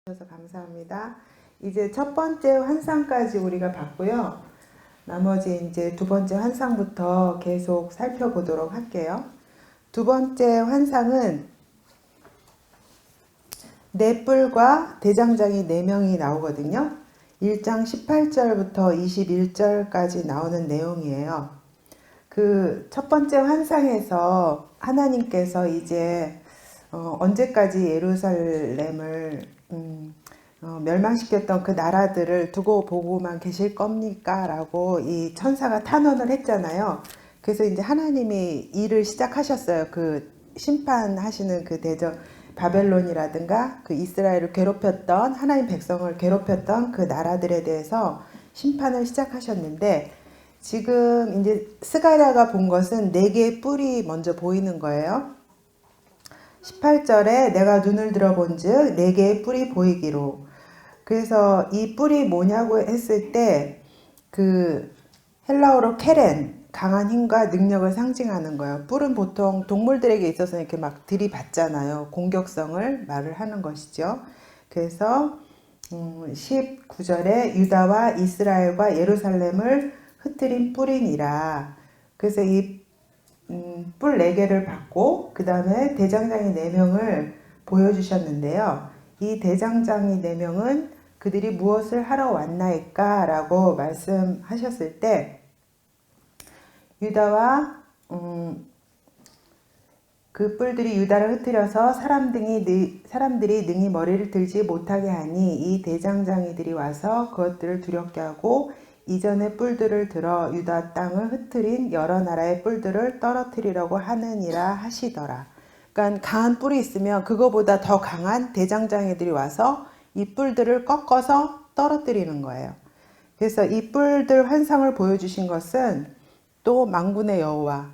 주셔서 감사합니다. 이제 첫 번째 환상까지 우리가 봤고요. 나머지 이제 두 번째 환상부터 계속 살펴보도록 할게요. 두 번째 환상은 네 뿔과 대장장이 4명이 나오거든요. 1장 18절부터 21절까지 나오는 내용이에요. 그 첫 번째 환상에서 하나님께서 이제 언제까지 예루살렘을 멸망시켰던 그 나라들을 두고 보고만 계실 겁니까? 라고 이 천사가 탄원을 했잖아요. 그래서 이제 하나님이 일을 시작하셨어요. 그 심판하시는 그 대적 바벨론이라든가 그 이스라엘을 괴롭혔던 하나님 백성을 괴롭혔던 그 나라들에 대해서 심판을 시작하셨는데 지금 이제 스가랴가 본 것은 4개의 뿔이 먼저 보이는 거예요. 18절에 내가 눈을 들어본즉 4개의 뿔이 보이기로. 그래서 이 뿔이 뭐냐고 했을 때 그 헬라어로 케렌, 강한 힘과 능력을 상징하는 거예요. 뿔은 보통 동물들에게 있어서 이렇게 막 들이받잖아요. 공격성을 말을 하는 것이죠. 그래서 19절에 유다와 이스라엘과 예루살렘을 흩트린 뿔이니라. 그래서 이 뿔 4개를 받고 그 다음에 대장장이 4명을 보여주셨는데요. 이 대장장이 4명은 그들이 무엇을 하러 왔나이까? 라고 말씀하셨을 때 유다와 그 뿔들이 유다를 흩뜨려서 사람들이 능히 머리를 들지 못하게 하니 이 대장장이들이 와서 그것들을 두렵게 하고 이전의 뿔들을 들어 유다 땅을 흩트린 여러 나라의 뿔들을 떨어뜨리려고 하느니라 하시더라. 그러니까 강한 뿔이 있으면 그거보다 더 강한 대장장이들이 와서 이 뿔들을 꺾어서 떨어뜨리는 거예요. 그래서 이 뿔들 환상을 보여주신 것은 또 만군의 여호와,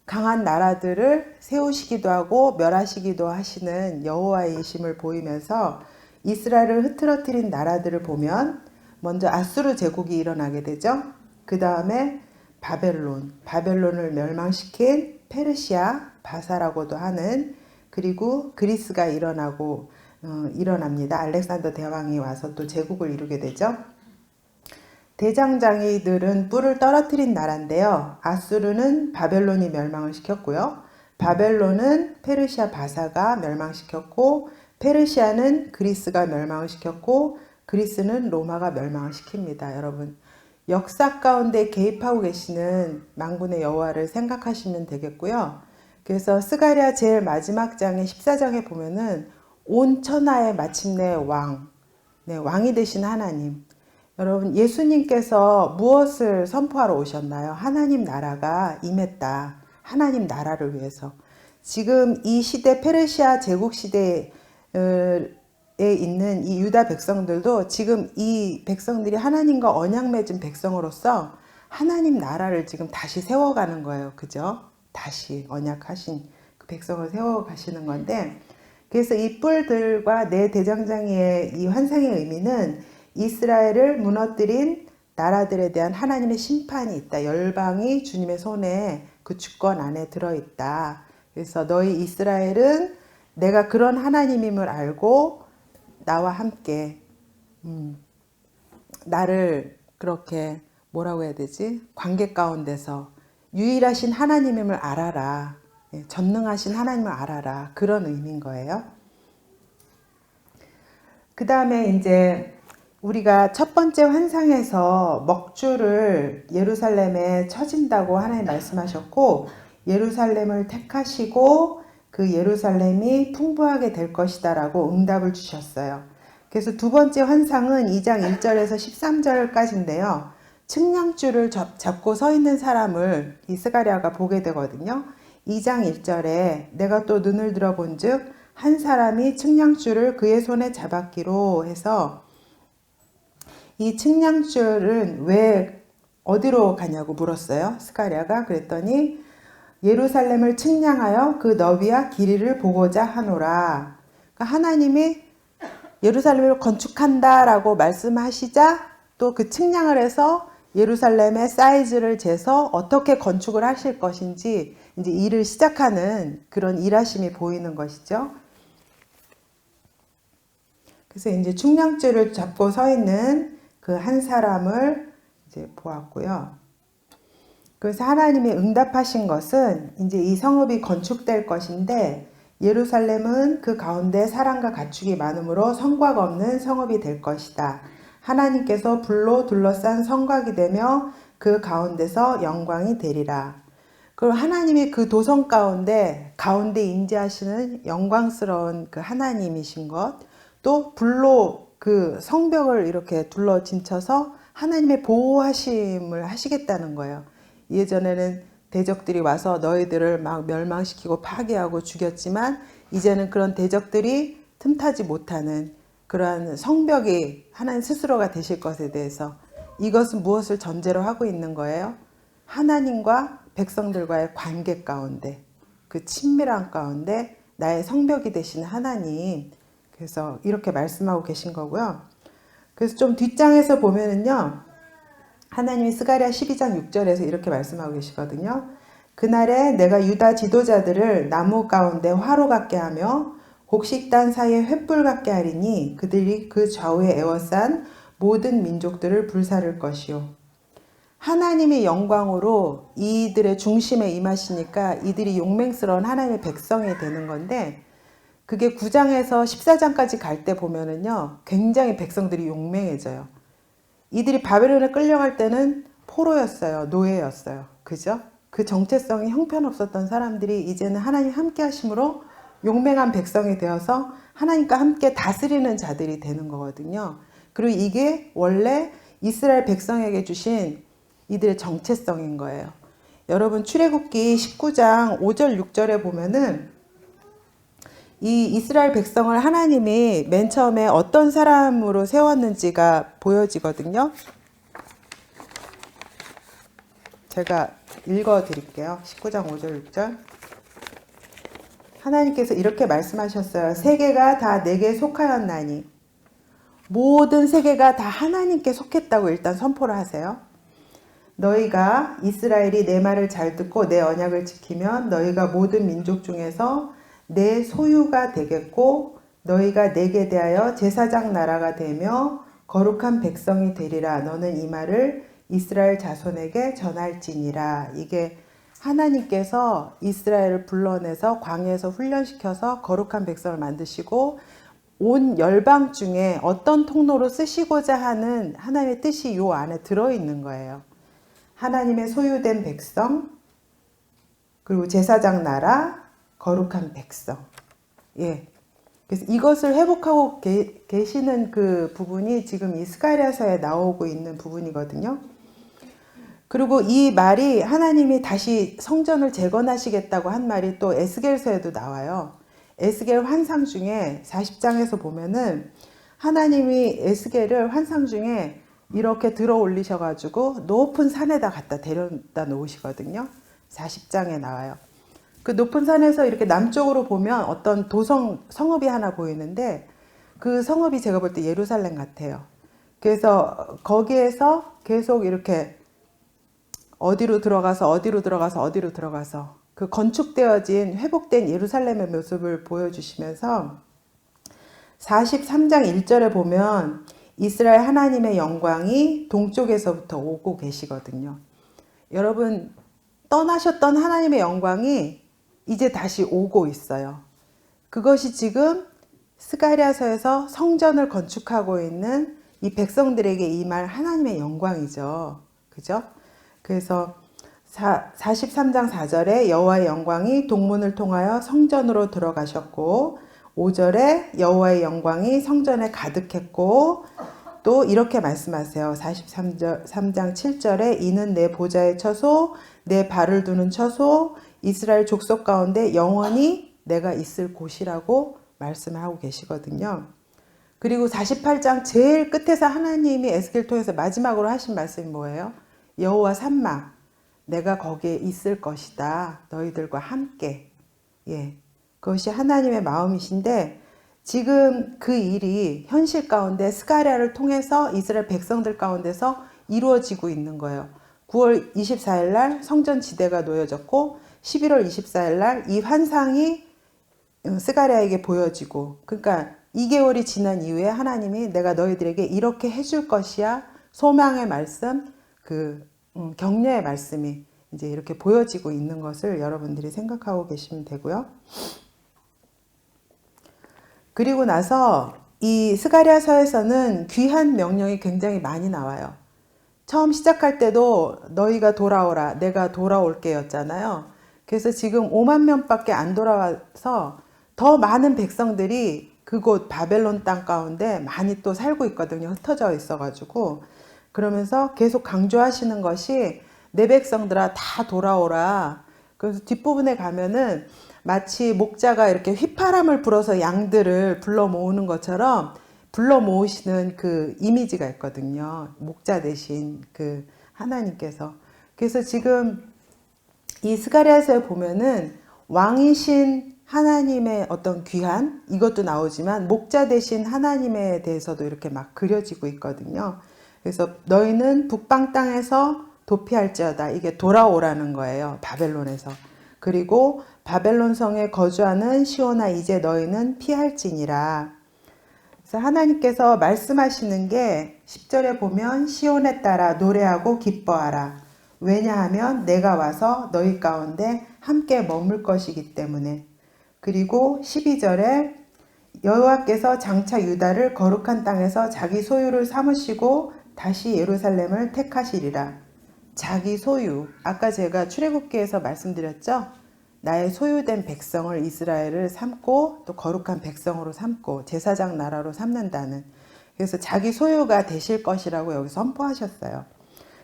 강한 나라들을 세우시기도 하고 멸하시기도 하시는 여호와이심을 보이면서 이스라엘을 흐트러뜨린 나라들을 보면 먼저 아수르 제국이 일어나게 되죠. 그 다음에 바벨론을 멸망시킨 페르시아, 바사라고도 하는, 그리고 그리스가 일어납니다. 알렉산더 대왕이 와서 또 제국을 이루게 되죠. 대장장이들은 뿔을 떨어뜨린 나라인데요. 아수르는 바벨론이 멸망을 시켰고요. 바벨론은 페르시아 바사가 멸망시켰고, 페르시아는 그리스가 멸망을 시켰고, 그리스는 로마가 멸망을 시킵니다. 여러분, 역사 가운데 개입하고 계시는 만군의 여호와를 생각하시면 되겠고요. 그래서 스가랴 제일 마지막 장의 14장에 보면은 온 천하의 마침내 왕이 되신 하나님. 여러분, 예수님께서 무엇을 선포하러 오셨나요? 하나님 나라가 임했다. 하나님 나라를 위해서. 지금 이 시대 페르시아 제국 시대에 있는 이 유다 백성들도 지금 이 백성들이 하나님과 언약 맺은 백성으로서 하나님 나라를 지금 다시 세워가는 거예요. 그죠? 다시 언약하신 그 백성을 세워가시는 건데, 그래서 이 뿔들과 네 대장장이의 이 환상의 의미는 이스라엘을 무너뜨린 나라들에 대한 하나님의 심판이 있다. 열방이 주님의 손에 그 주권 안에 들어있다. 그래서 너희 이스라엘은 내가 그런 하나님임을 알고 나와 함께 나를 그렇게 뭐라고 해야 되지? 관계 가운데서 유일하신 하나님임을 알아라. 전능하신 하나님을 알아라. 그런 의미인 거예요. 그 다음에 이제 우리가 첫 번째 환상에서 먹주를 예루살렘에 쳐진다고 하나님 말씀하셨고, 예루살렘을 택하시고 그 예루살렘이 풍부하게 될 것이다 라고 응답을 주셨어요. 그래서 두 번째 환상은 2장 1절에서 13절까지인데요. 측량줄을 잡고 서 있는 사람을 이 스가랴가 보게 되거든요. 2장 1절에 내가 또 눈을 들어본즉 한 사람이 측량줄을 그의 손에 잡았기로 해서, 이 측량줄은 왜 어디로 가냐고 물었어요. 스가랴가. 그랬더니 예루살렘을 측량하여 그 너비와 길이를 보고자 하노라. 그러니까 하나님이 예루살렘을 건축한다라고 말씀하시자 또 그 측량을 해서 예루살렘의 사이즈를 재서 어떻게 건축을 하실 것인지 이제 일을 시작하는 그런 일하심이 보이는 것이죠. 그래서 이제 충량줄을 잡고 서 있는 그 한 사람을 이제 보았고요. 그래서 하나님이 응답하신 것은 이제 이 성읍이 건축될 것인데 예루살렘은 그 가운데 사랑과 가축이 많으므로 성곽 없는 성읍이 될 것이다. 하나님께서 불로 둘러싼 성곽이 되며 그 가운데서 영광이 되리라. 그리고 하나님이 그 도성 가운데 임재하시는 영광스러운 그 하나님이신 것, 또 불로 그 성벽을 이렇게 둘러 진쳐서 하나님의 보호하심을 하시겠다는 거예요. 예전에는 대적들이 와서 너희들을 막 멸망시키고 파괴하고 죽였지만 이제는 그런 대적들이 틈타지 못하는 그러한 성벽이 하나님 스스로가 되실 것에 대해서, 이것은 무엇을 전제로 하고 있는 거예요? 하나님과 백성들과의 관계 가운데, 그 친밀한 가운데 나의 성벽이 되시는 하나님, 그래서 이렇게 말씀하고 계신 거고요. 그래서 좀 뒷장에서 보면은요, 하나님이 스가랴 12장 6절에서 이렇게 말씀하고 계시거든요. 그날에 내가 유다 지도자들을 나무 가운데 화로 같게 하며 곡식단 사이에 횃불 같게 하리니 그들이 그 좌우에 에워싼 모든 민족들을 불사를 것이요. 하나님의 영광으로 이들의 중심에 임하시니까 이들이 용맹스러운 하나님의 백성이 되는 건데, 그게 9장에서 14장까지 갈 때 보면은요, 굉장히 백성들이 용맹해져요. 이들이 바벨론에 끌려갈 때는 포로였어요. 노예였어요. 그죠? 그 정체성이 형편없었던 사람들이 이제는 하나님 함께 하심으로 용맹한 백성이 되어서 하나님과 함께 다스리는 자들이 되는 거거든요. 그리고 이게 원래 이스라엘 백성에게 주신 이들의 정체성인 거예요. 여러분 출애굽기 19장 5절 6절에 보면은 이 이스라엘 백성을 하나님이 맨 처음에 어떤 사람으로 세웠는지가 보여지거든요. 제가 읽어 드릴게요. 19장 5절 6절. 하나님께서 이렇게 말씀하셨어요. 세계가 다 내게 속하였나니. 모든 세계가 다 하나님께 속했다고 일단 선포를 하세요. 너희가 이스라엘이 내 말을 잘 듣고 내 언약을 지키면 너희가 모든 민족 중에서 내 소유가 되겠고 너희가 내게 대하여 제사장 나라가 되며 거룩한 백성이 되리라. 너는 이 말을 이스라엘 자손에게 전할지니라. 이게 하나님께서 이스라엘을 불러내서 광야에서 훈련시켜서 거룩한 백성을 만드시고 온 열방 중에 어떤 통로로 쓰시고자 하는 하나님의 뜻이 요 안에 들어있는 거예요. 하나님의 소유된 백성, 그리고 제사장 나라, 거룩한 백성. 예. 그래서 이것을 회복하고 계시는 그 부분이 지금 이 스가랴서에 나오고 있는 부분이거든요. 그리고 이 말이 하나님이 다시 성전을 재건하시겠다고 한 말이 또 에스겔서에도 나와요. 에스겔 환상 중에 40장에서 보면은 하나님이 에스겔을 환상 중에 이렇게 들어 올리셔가지고 높은 산에다 갖다 데려다 놓으시거든요. 40장에 나와요. 그 높은 산에서 이렇게 남쪽으로 보면 어떤 성읍이 하나 보이는데 그 성읍이 제가 볼 때 예루살렘 같아요. 그래서 거기에서 계속 이렇게 어디로 들어가서 그 건축되어진 회복된 예루살렘의 모습을 보여주시면서 43장 1절에 보면 이스라엘 하나님의 영광이 동쪽에서부터 오고 계시거든요. 여러분 떠나셨던 하나님의 영광이 이제 다시 오고 있어요. 그것이 지금 스가랴서에서 성전을 건축하고 있는 이 백성들에게 임할 하나님의 영광이죠. 그죠? 그래서 43장 4절에 여호와의 영광이 동문을 통하여 성전으로 들어가셨고 5절에 여호와의 영광이 성전에 가득했고 또 이렇게 말씀하세요. 43장 7절에 이는 내 보좌의 처소 내 발을 두는 처소 이스라엘 족속 가운데 영원히 내가 있을 곳이라고 말씀을 하고 계시거든요. 그리고 48장 제일 끝에서 하나님이 에스겔 통해서 마지막으로 하신 말씀이 뭐예요? 여호와 삼마 내가 거기에 있을 것이다. 너희들과 함께. 예, 그것이 하나님의 마음이신데 지금 그 일이 현실 가운데 스가랴를 통해서 이스라엘 백성들 가운데서 이루어지고 있는 거예요. 9월 24일 날 성전 지대가 놓여졌고 11월 24일 날 이 환상이 스가랴에게 보여지고, 그러니까 2개월이 지난 이후에 하나님이 내가 너희들에게 이렇게 해줄 것이야. 소망의 말씀, 격려의 말씀이 이제 이렇게 보여지고 있는 것을 여러분들이 생각하고 계시면 되고요. 그리고 나서 이 스가랴서에서는 귀한 명령이 굉장히 많이 나와요. 처음 시작할 때도 너희가 돌아오라, 내가 돌아올게 였잖아요. 그래서 지금 5만 명밖에 안 돌아와서 더 많은 백성들이 그곳 바벨론 땅 가운데 많이 또 살고 있거든요. 흩어져 있어가지고. 그러면서 계속 강조하시는 것이 내 백성들아 다 돌아오라. 그래서 뒷부분에 가면은 마치 목자가 이렇게 휘파람을 불어서 양들을 불러 모으는 것처럼 불러 모으시는 그 이미지가 있거든요. 목자 대신 그 하나님께서. 그래서 지금 이 스가랴서에 보면은 왕이신 하나님의 어떤 귀한 이것도 나오지만 목자 대신 하나님에 대해서도 이렇게 막 그려지고 있거든요. 그래서 너희는 북방 땅에서 도피할지어다. 이게 돌아오라는 거예요. 바벨론에서. 그리고 바벨론 성에 거주하는 시온아 이제 너희는 피할지니라. 그래서 하나님께서 말씀하시는 게 10절에 보면 시온에 따라 노래하고 기뻐하라. 왜냐하면 내가 와서 너희 가운데 함께 머물 것이기 때문에. 그리고 12절에 여호와께서 장차 유다를 거룩한 땅에서 자기 소유를 삼으시고 다시 예루살렘을 택하시리라. 자기 소유. 아까 제가 출애굽기에서 말씀드렸죠. 나의 소유된 백성을 이스라엘을 삼고 또 거룩한 백성으로 삼고 제사장 나라로 삼는다는. 그래서 자기 소유가 되실 것이라고 여기서 선포하셨어요.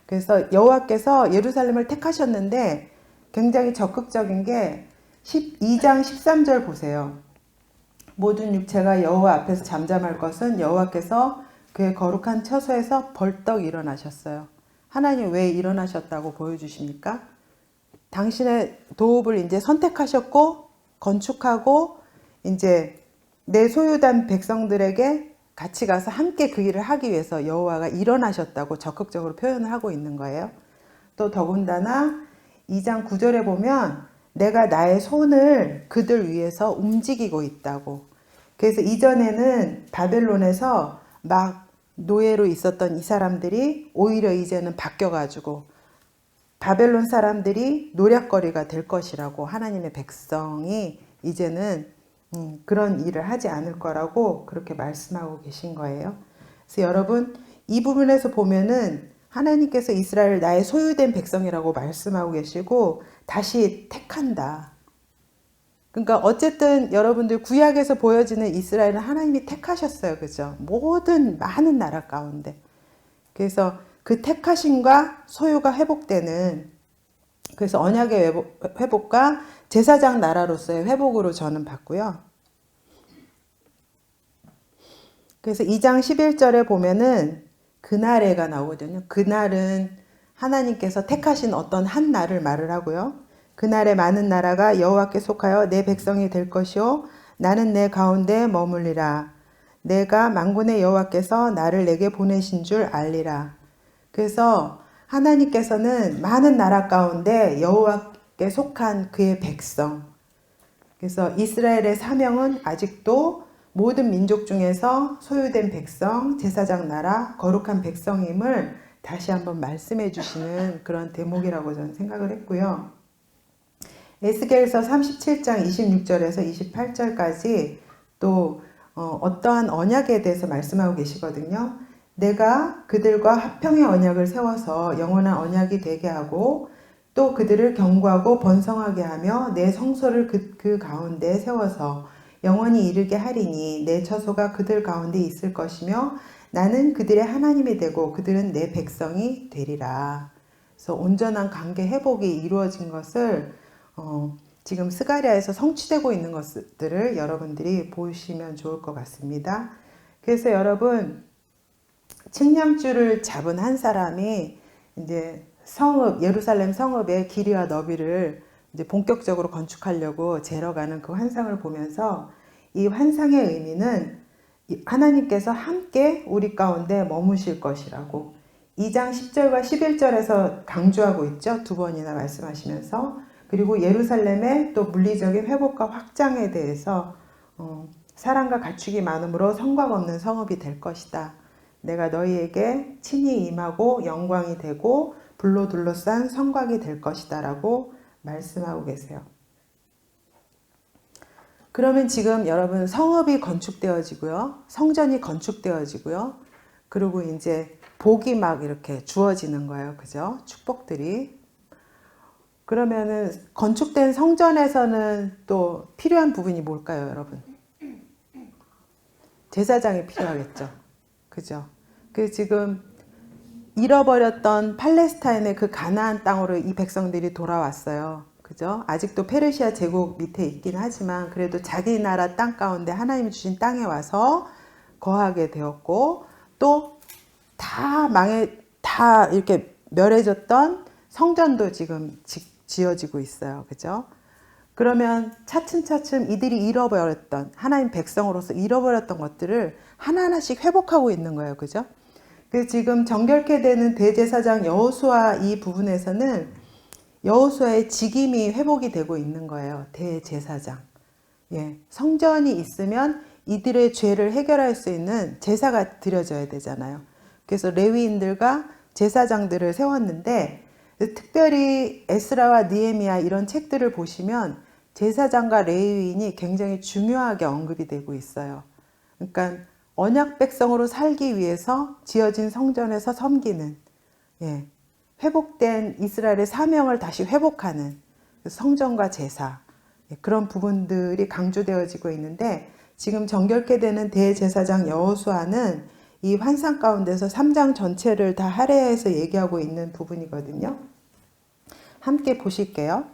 그래서 여호와께서 예루살렘을 택하셨는데 굉장히 적극적인 게 12장 13절 보세요. 모든 육체가 여호와 앞에서 잠잠할 것은 여호와께서 그의 거룩한 처소에서 벌떡 일어나셨어요. 하나님 왜 일어나셨다고 보여주십니까? 당신의 도읍을 이제 선택하셨고 건축하고 이제 내 소유된 백성들에게 같이 가서 함께 그 일을 하기 위해서 여호와가 일어나셨다고 적극적으로 표현을 하고 있는 거예요. 또 더군다나 2장 9절에 보면 내가 나의 손을 그들 위해서 움직이고 있다고. 그래서 이전에는 바벨론에서 막 노예로 있었던 이 사람들이 오히려 이제는 바뀌어가지고 바벨론 사람들이 노략거리가 될 것이라고 하나님의 백성이 이제는 그런 일을 하지 않을 거라고 그렇게 말씀하고 계신 거예요. 그래서 여러분 이 부분에서 보면은 하나님께서 이스라엘 나의 소유된 백성이라고 말씀하고 계시고 다시 택한다. 그러니까 어쨌든 여러분들 구약에서 보여지는 이스라엘은 하나님이 택하셨어요. 그죠? 모든 많은 나라 가운데. 그래서 그 택하심과 소유가 회복되는 그래서 언약의 회복과 제사장 나라로서의 회복으로 저는 봤고요. 그래서 2장 11절에 보면은 그날에가 나오거든요. 그날은 하나님께서 택하신 어떤 한 날을 말을 하고요. 그날에 많은 나라가 여호와께 속하여 내 백성이 될 것이요 나는 내 가운데 머물리라. 내가 만군의 여호와께서 나를 내게 보내신 줄 알리라. 그래서 하나님께서는 많은 나라 가운데 여호와께 속한 그의 백성. 그래서 이스라엘의 사명은 아직도 모든 민족 중에서 소유된 백성, 제사장 나라, 거룩한 백성임을 다시 한번 말씀해 주시는 그런 대목이라고 저는 생각을 했고요. 에스겔서 37장 26절에서 28절까지 또 어떠한 언약에 대해서 말씀하고 계시거든요. 내가 그들과 화평의 언약을 세워서 영원한 언약이 되게 하고 또 그들을 경고하고 번성하게 하며 내 성소를 그 가운데 세워서 영원히 이르게 하리니 내 처소가 그들 가운데 있을 것이며 나는 그들의 하나님이 되고 그들은 내 백성이 되리라. 그래서 온전한 관계 회복이 이루어진 것을 지금 스가랴에서 성취되고 있는 것들을 여러분들이 보시면 좋을 것 같습니다. 그래서 여러분 측량줄을 잡은 한 사람이 이제 성읍 예루살렘 성읍의 길이와 너비를 이제 본격적으로 건축하려고 재러 가는 그 환상을 보면서 이 환상의 의미는 하나님께서 함께 우리 가운데 머무실 것이라고 2장 10절과 11절에서 강조하고 있죠. 두 번이나 말씀하시면서 그리고 예루살렘의 또 물리적인 회복과 확장에 대해서 사랑과 가축이 많으므로 성곽 없는 성읍이 될 것이다. 내가 너희에게 친히 임하고 영광이 되고 불로 둘러싼 성곽이 될 것이다 라고 말씀하고 계세요. 그러면 지금 여러분 성읍이 건축되어지고요. 성전이 건축되어지고요. 그리고 이제 복이 막 이렇게 주어지는 거예요. 그죠? 축복들이. 그러면은 건축된 성전에서는 또 필요한 부분이 뭘까요, 여러분? 제사장이 필요하겠죠. 그죠? 그 지금 잃어버렸던 팔레스타인의 그 가나안 땅으로 이 백성들이 돌아왔어요. 그죠? 아직도 페르시아 제국 밑에 있긴 하지만 그래도 자기 나라 땅 가운데 하나님이 주신 땅에 와서 거하게 되었고 또 다 이렇게 멸해졌던 성전도 지금 지어지고 있어요. 그죠? 그러면 차츰차츰 이들이 잃어버렸던 하나님 백성으로서 잃어버렸던 것들을 하나하나씩 회복하고 있는 거예요. 그죠? 그 지금 정결케 되는 대제사장 여호수아 이 부분에서는 여호수아의 직임이 회복이 되고 있는 거예요. 대제사장. 예, 성전이 있으면 이들의 죄를 해결할 수 있는 제사가 드려져야 되잖아요. 그래서 레위인들과 제사장들을 세웠는데 특별히 에스라와 느헤미야 이런 책들을 보시면 제사장과 레위인이 굉장히 중요하게 언급이 되고 있어요. 그러니까 언약 백성으로 살기 위해서 지어진 성전에서 섬기는 회복된 이스라엘의 사명을 다시 회복하는 성전과 제사 그런 부분들이 강조되어지고 있는데 지금 정결케 되는 대제사장 여호수아는 이 환상 가운데서 3장 전체를 다 할애해서 얘기하고 있는 부분이거든요. 함께 보실게요.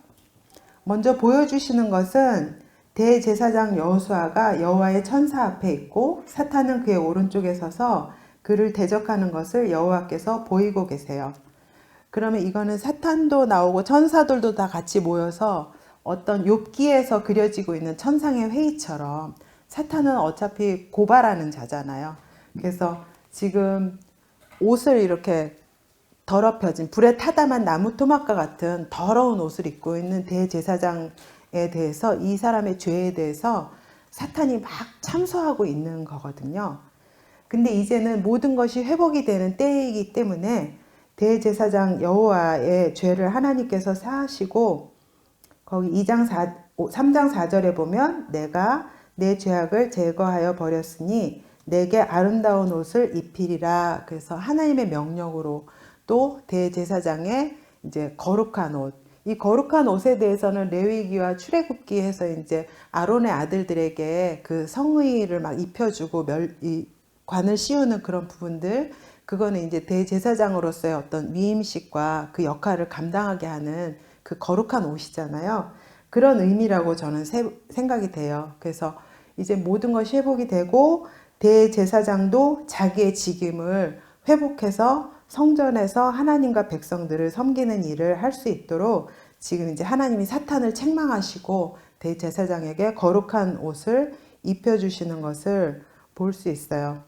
먼저 보여주시는 것은 대제사장 여호수아가 여호와의 천사 앞에 있고 사탄은 그의 오른쪽에 서서 그를 대적하는 것을 여호와께서 보이고 계세요. 그러면 이거는 사탄도 나오고 천사들도 다 같이 모여서 어떤 욥기에서 그려지고 있는 천상의 회의처럼 사탄은 어차피 고발하는 자잖아요. 그래서 지금 옷을 이렇게 더럽혀진 불에 타담한 나무 토막과 같은 더러운 옷을 입고 있는 대제사장에 대해서 이 사람의 죄에 대해서 사탄이 막 참소하고 있는 거거든요. 근데 이제는 모든 것이 회복이 되는 때이기 때문에 대제사장 여호와의 죄를 하나님께서 사하시고 거기 3장 4절에 보면 내가 내 죄악을 제거하여 버렸으니 내게 아름다운 옷을 입히리라. 그래서 하나님의 명령으로 또 대제사장의 이제 거룩한 옷. 이 거룩한 옷에 대해서는 레위기와 출애굽기에서 이제 아론의 아들들에게 그 성의를 막 입혀주고 관을 씌우는 그런 부분들. 그거는 이제 대제사장으로서의 어떤 위임식과 그 역할을 감당하게 하는 그 거룩한 옷이잖아요. 그런 의미라고 저는 생각이 돼요. 그래서 이제 모든 것이 회복이 되고 대제사장도 자기의 직임을 회복해서 성전에서 하나님과 백성들을 섬기는 일을 할 수 있도록 지금 이제 하나님이 사탄을 책망하시고 대제사장에게 거룩한 옷을 입혀주시는 것을 볼 수 있어요.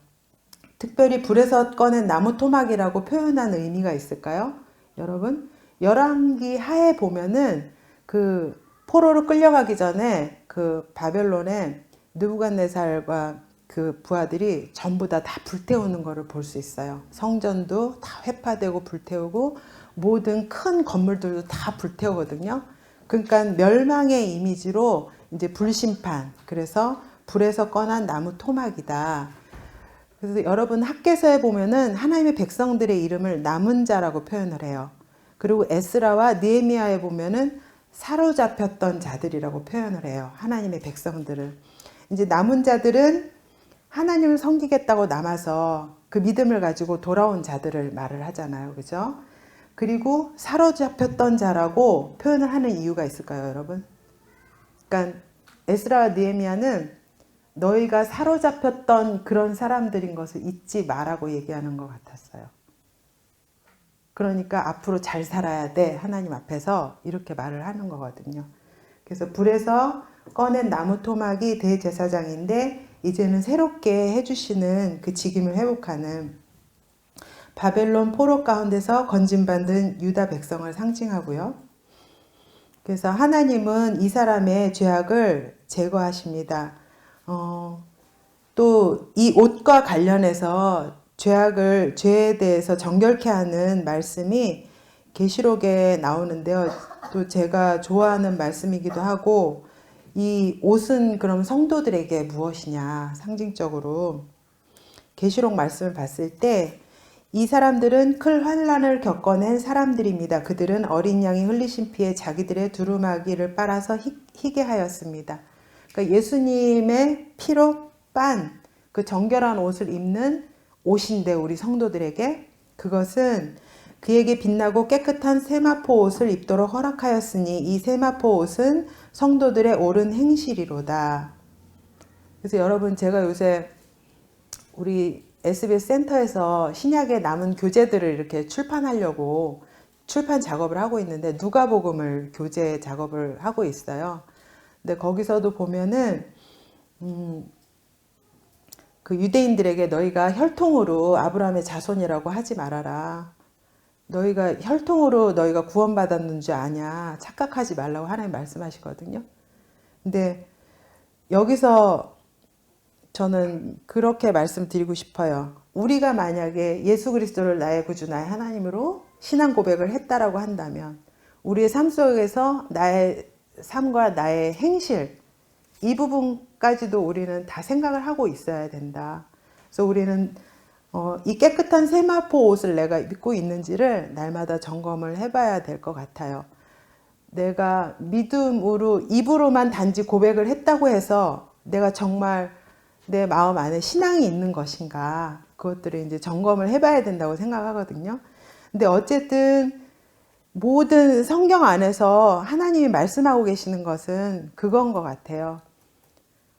특별히 불에서 꺼낸 나무 토막이라고 표현한 의미가 있을까요? 여러분, 열왕기 하에 보면은 그 포로로 끌려가기 전에 그 바벨론에 느부갓네살과 그 부하들이 전부 다 불태우는 것을 볼 수 있어요. 성전도 다 회파되고 불태우고 모든 큰 건물들도 다 불태우거든요. 그러니까 멸망의 이미지로 이제 불심판, 그래서 불에서 꺼난 나무 토막이다. 그래서 여러분 학개서에 보면은 하나님의 백성들의 이름을 남은 자라고 표현을 해요. 그리고 에스라와 느헤미야에 보면은 사로잡혔던 자들이라고 표현을 해요. 하나님의 백성들을. 이제 남은 자들은 하나님을 섬기겠다고 남아서 그 믿음을 가지고 돌아온 자들을 말을 하잖아요. 그죠? 그리고 사로잡혔던 자라고 표현을 하는 이유가 있을까요, 여러분? 그러니까 에스라와 느헤미야는 너희가 사로잡혔던 그런 사람들인 것을 잊지 마라고 얘기하는 것 같았어요. 그러니까 앞으로 잘 살아야 돼. 하나님 앞에서 이렇게 말을 하는 거거든요. 그래서 불에서 꺼낸 나무 토막이 대제사장인데 이제는 새롭게 해주시는 그 직임을 회복하는 바벨론 포로 가운데서 건짐받은 유다 백성을 상징하고요. 그래서 하나님은 이 사람의 죄악을 제거하십니다. 또 이 옷과 관련해서 죄에 대해서 정결케 하는 말씀이 계시록에 나오는데요. 또 제가 좋아하는 말씀이기도 하고, 이 옷은 그럼 성도들에게 무엇이냐, 상징적으로. 계시록 말씀을 봤을 때, 이 사람들은 큰 환난을 겪어낸 사람들입니다. 그들은 어린 양이 흘리신 피에 자기들의 두루마기를 빨아서 희게 하였습니다. 그러니까 예수님의 피로 빤 그 정결한 옷을 입는 옷인데, 우리 성도들에게 그것은 그에게 빛나고 깨끗한 세마포 옷을 입도록 허락하였으니 이 세마포 옷은 성도들의 옳은 행실이로다. 그래서 여러분, 제가 요새 우리 SBS 센터에서 신약에 남은 교재들을 이렇게 출판하려고 출판 작업을 하고 있는데, 누가복음을 교재 작업을 하고 있어요. 근데 거기서도 보면은 그 유대인들에게 너희가 혈통으로 아브라함의 자손이라고 하지 말아라. 너희가 혈통으로 너희가 구원받았는 줄 아냐. 착각하지 말라고 하나님 말씀하시거든요. 근데 여기서 저는 그렇게 말씀드리고 싶어요. 우리가 만약에 예수 그리스도를 나의 구주, 나의 하나님으로 신앙 고백을 했다라고 한다면, 우리의 삶 속에서 나의 삶과 나의 행실, 이 부분까지도 우리는 다 생각을 하고 있어야 된다. 그래서 우리는 이 깨끗한 세마포 옷을 내가 입고 있는지를 날마다 점검을 해봐야 될 것 같아요. 내가 믿음으로, 입으로만 단지 고백을 했다고 해서 내가 정말 내 마음 안에 신앙이 있는 것인가, 그것들을 이제 점검을 해봐야 된다고 생각하거든요. 근데 어쨌든 모든 성경 안에서 하나님이 말씀하고 계시는 것은 그건 것 같아요.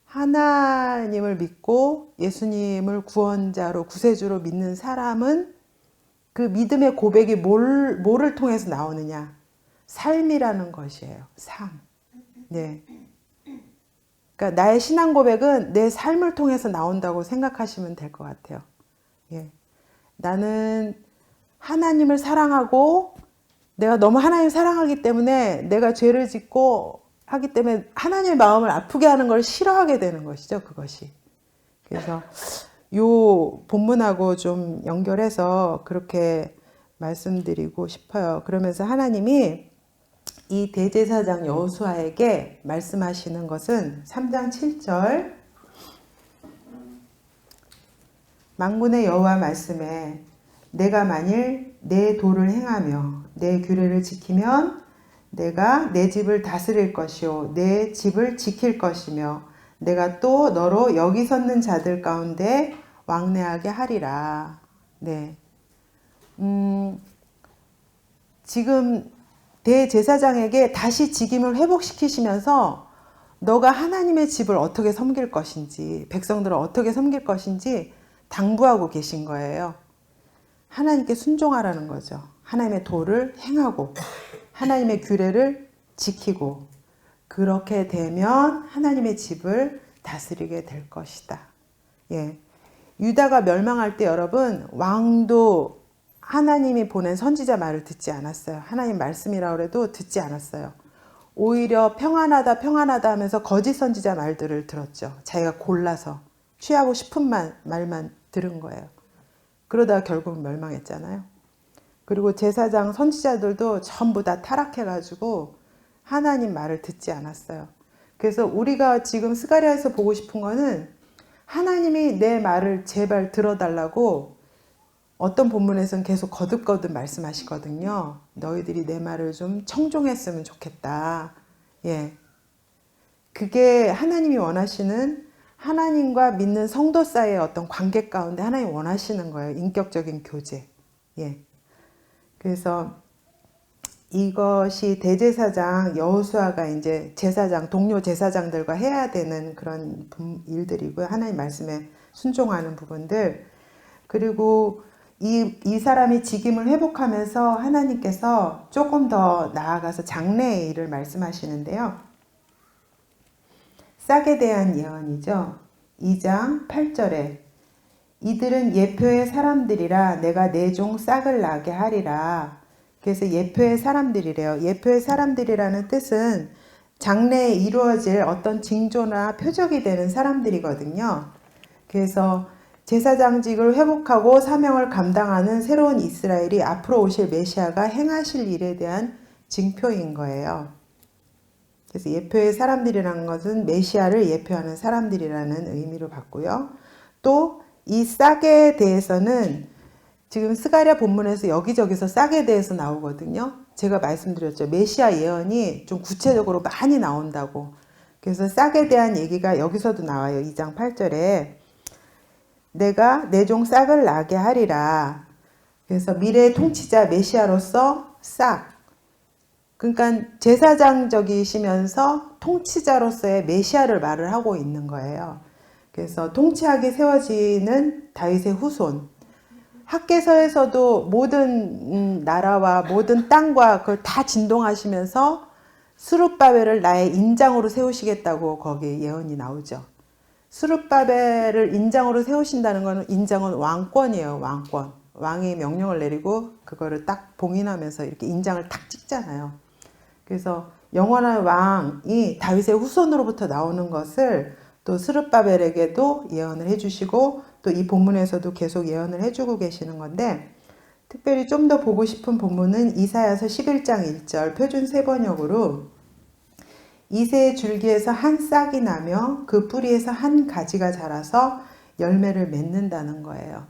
하나님을 믿고 예수님을 구원자로, 구세주로 믿는 사람은 그 믿음의 고백이 뭐를 통해서 나오느냐? 삶이라는 것이에요. 삶. 네. 그러니까 나의 신앙 고백은 내 삶을 통해서 나온다고 생각하시면 될 것 같아요. 예. 나는 하나님을 사랑하고, 내가 너무 하나님을 사랑하기 때문에 내가 죄를 짓고 하기 때문에 하나님의 마음을 아프게 하는 걸 싫어하게 되는 것이죠, 그것이. 그래서 요 본문하고 좀 연결해서 그렇게 말씀드리고 싶어요. 그러면서 하나님이 이 대제사장 여호수아에게 말씀하시는 것은 3장 7절, 만군의 여호와 말씀에 내가 만일 내 도를 행하며 내 규례를 지키면 내가 내 집을 다스릴 것이요 내 집을 지킬 것이며 내가 또 너로 여기 섰는 자들 가운데 왕래하게 하리라. 네. 지금 대제사장에게 다시 직임을 회복시키시면서 너가 하나님의 집을 어떻게 섬길 것인지, 백성들을 어떻게 섬길 것인지 당부하고 계신 거예요. 하나님께 순종하라는 거죠. 하나님의 도를 행하고 하나님의 규례를 지키고, 그렇게 되면 하나님의 집을 다스리게 될 것이다. 예. 유다가 멸망할 때 여러분, 왕도 하나님이 보낸 선지자 말을 듣지 않았어요. 하나님 말씀이라고 해도 듣지 않았어요. 오히려 평안하다 평안하다 하면서 거짓 선지자 말들을 들었죠. 자기가 골라서 취하고 싶은 말만 들은 거예요. 그러다가 결국은 멸망했잖아요. 그리고 제사장 선지자들도 전부 다 타락해가지고 하나님 말을 듣지 않았어요. 그래서 우리가 지금 스가랴에서 보고 싶은 거는 하나님이 내 말을 제발 들어달라고 어떤 본문에서는 계속 거듭거듭 말씀하시거든요. 너희들이 내 말을 좀 청종했으면 좋겠다. 예. 그게 하나님이 원하시는, 하나님과 믿는 성도 사이의 어떤 관계 가운데 하나님이 원하시는 거예요. 인격적인 교제. 예. 그래서 이것이 대제사장 여호수아가 이제 제사장, 동료 제사장들과 해야 되는 그런 일들이고요. 하나님 말씀에 순종하는 부분들. 그리고 이 사람이 직임을 회복하면서 하나님께서 조금 더 나아가서 장래의 일을 말씀하시는데요. 싹에 대한 예언이죠. 2장 8절에 이들은 예표의 사람들이라 내가 내 종 싹을 나게 하리라. 그래서 예표의 사람들이래요. 예표의 사람들이라는 뜻은 장래에 이루어질 어떤 징조나 표적이 되는 사람들이거든요. 그래서 제사장직을 회복하고 사명을 감당하는 새로운 이스라엘이 앞으로 오실 메시아가 행하실 일에 대한 징표인 거예요. 그래서 예표의 사람들이라는 것은 메시아를 예표하는 사람들이라는 의미로 봤고요. 또 이 싹에 대해서는 지금 스가랴 본문에서 여기저기서 싹에 대해서 나오거든요. 제가 말씀드렸죠. 메시아 예언이 좀 구체적으로 많이 나온다고. 그래서 싹에 대한 얘기가 여기서도 나와요. 2장 8절에 내가 내 종 싹을 나게 하리라. 그래서 미래의 통치자 메시아로서 싹. 그러니까 제사장적이시면서 통치자로서의 메시아를 말을 하고 있는 거예요. 그래서 통치하게 세워지는 다윗의 후손. 학개서에서도 모든 나라와 모든 땅과 그걸 다 진동하시면서 스룹바벨을 나의 인장으로 세우시겠다고 거기에 예언이 나오죠. 스룹바벨을 인장으로 세우신다는 것은 인장은 왕권이에요. 왕권. 왕이 명령을 내리고 그거를 딱 봉인하면서 이렇게 인장을 탁 찍잖아요. 그래서 영원한 왕이 다윗의 후손으로부터 나오는 것을 또 스룹바벨에게도 예언을 해주시고 또 이 본문에서도 계속 예언을 해주고 계시는 건데 특별히 좀 더 보고 싶은 본문은 이사야서 11장 1절 표준 세번역으로 이새의 줄기에서 한 싹이 나며 그 뿌리에서 한 가지가 자라서 열매를 맺는다는 거예요.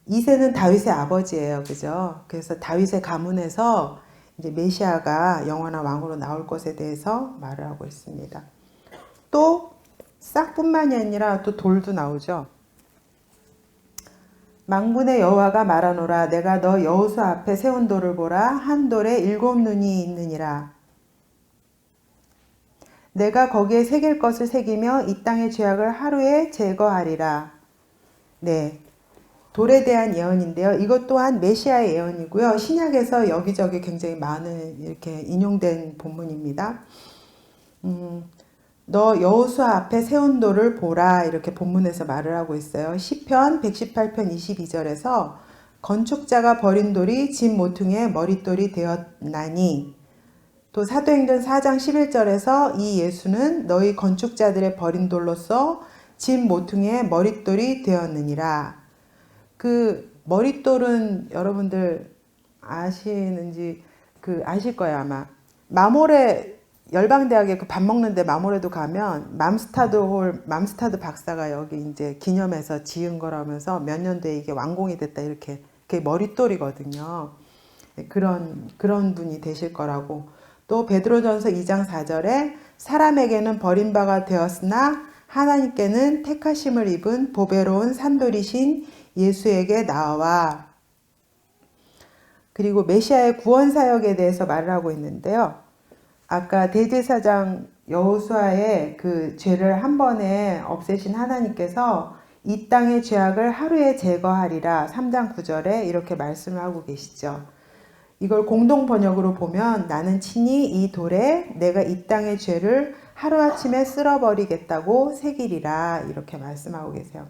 이새는 다윗의 아버지예요. 그죠? 그래서 다윗의 가문에서 이제 메시아가 영원한 왕으로 나올 것에 대해서 말을 하고 있습니다. 또 싹뿐만이 아니라 또 돌도 나오죠. 만군의 여호와가 말하노라 내가 너 여호수 앞에 세운 돌을 보라 한 돌에 7눈이 있느니라. 내가 거기에 새길 것을 새기며 이 땅의 죄악을 하루에 제거하리라. 네, 돌에 대한 예언인데요. 이것 또한 메시아의 예언이고요. 신약에서 여기저기 굉장히 많은 이렇게 인용된 본문입니다. 너 여호수아 앞에 세운 돌을 보라 이렇게 본문에서 말을 하고 있어요. 시편 118편 22절에서 건축자가 버린 돌이 집 모퉁이의 머릿돌이 되었나니 또 사도행전 4장 11절에서 이 예수는 너희 건축자들의 버린 돌로서 집 모퉁이의 머릿돌이 되었느니라. 그 머릿돌은 여러분들 아시는지 아실 거예요 아마. 마모레 열방대학에 그 밥 먹는데 마모레도 가면 맘스타드 박사가 여기 이제 기념해서 지은 거라면서 몇 년도에 이게 완공이 됐다 이렇게 그게 머릿돌이거든요. 그런 분이 되실 거라고. 또 베드로전서 2장 4절에 사람에게는 버림바가 되었으나 하나님께는 택하심을 입은 보배로운 산돌이신 예수에게 나와. 그리고 메시아의 구원 사역에 대해서 말을 하고 있는데요. 아까 대제사장 여호수아의 그 죄를 한 번에 없애신 하나님께서 이 땅의 죄악을 하루에 제거하리라 3장 9절에 이렇게 말씀을 하고 계시죠. 이걸 공동 번역으로 보면 나는 친히 이 돌에 내가 이 땅의 죄를 하루아침에 쓸어버리겠다고 새기리라 이렇게 말씀하고 계세요.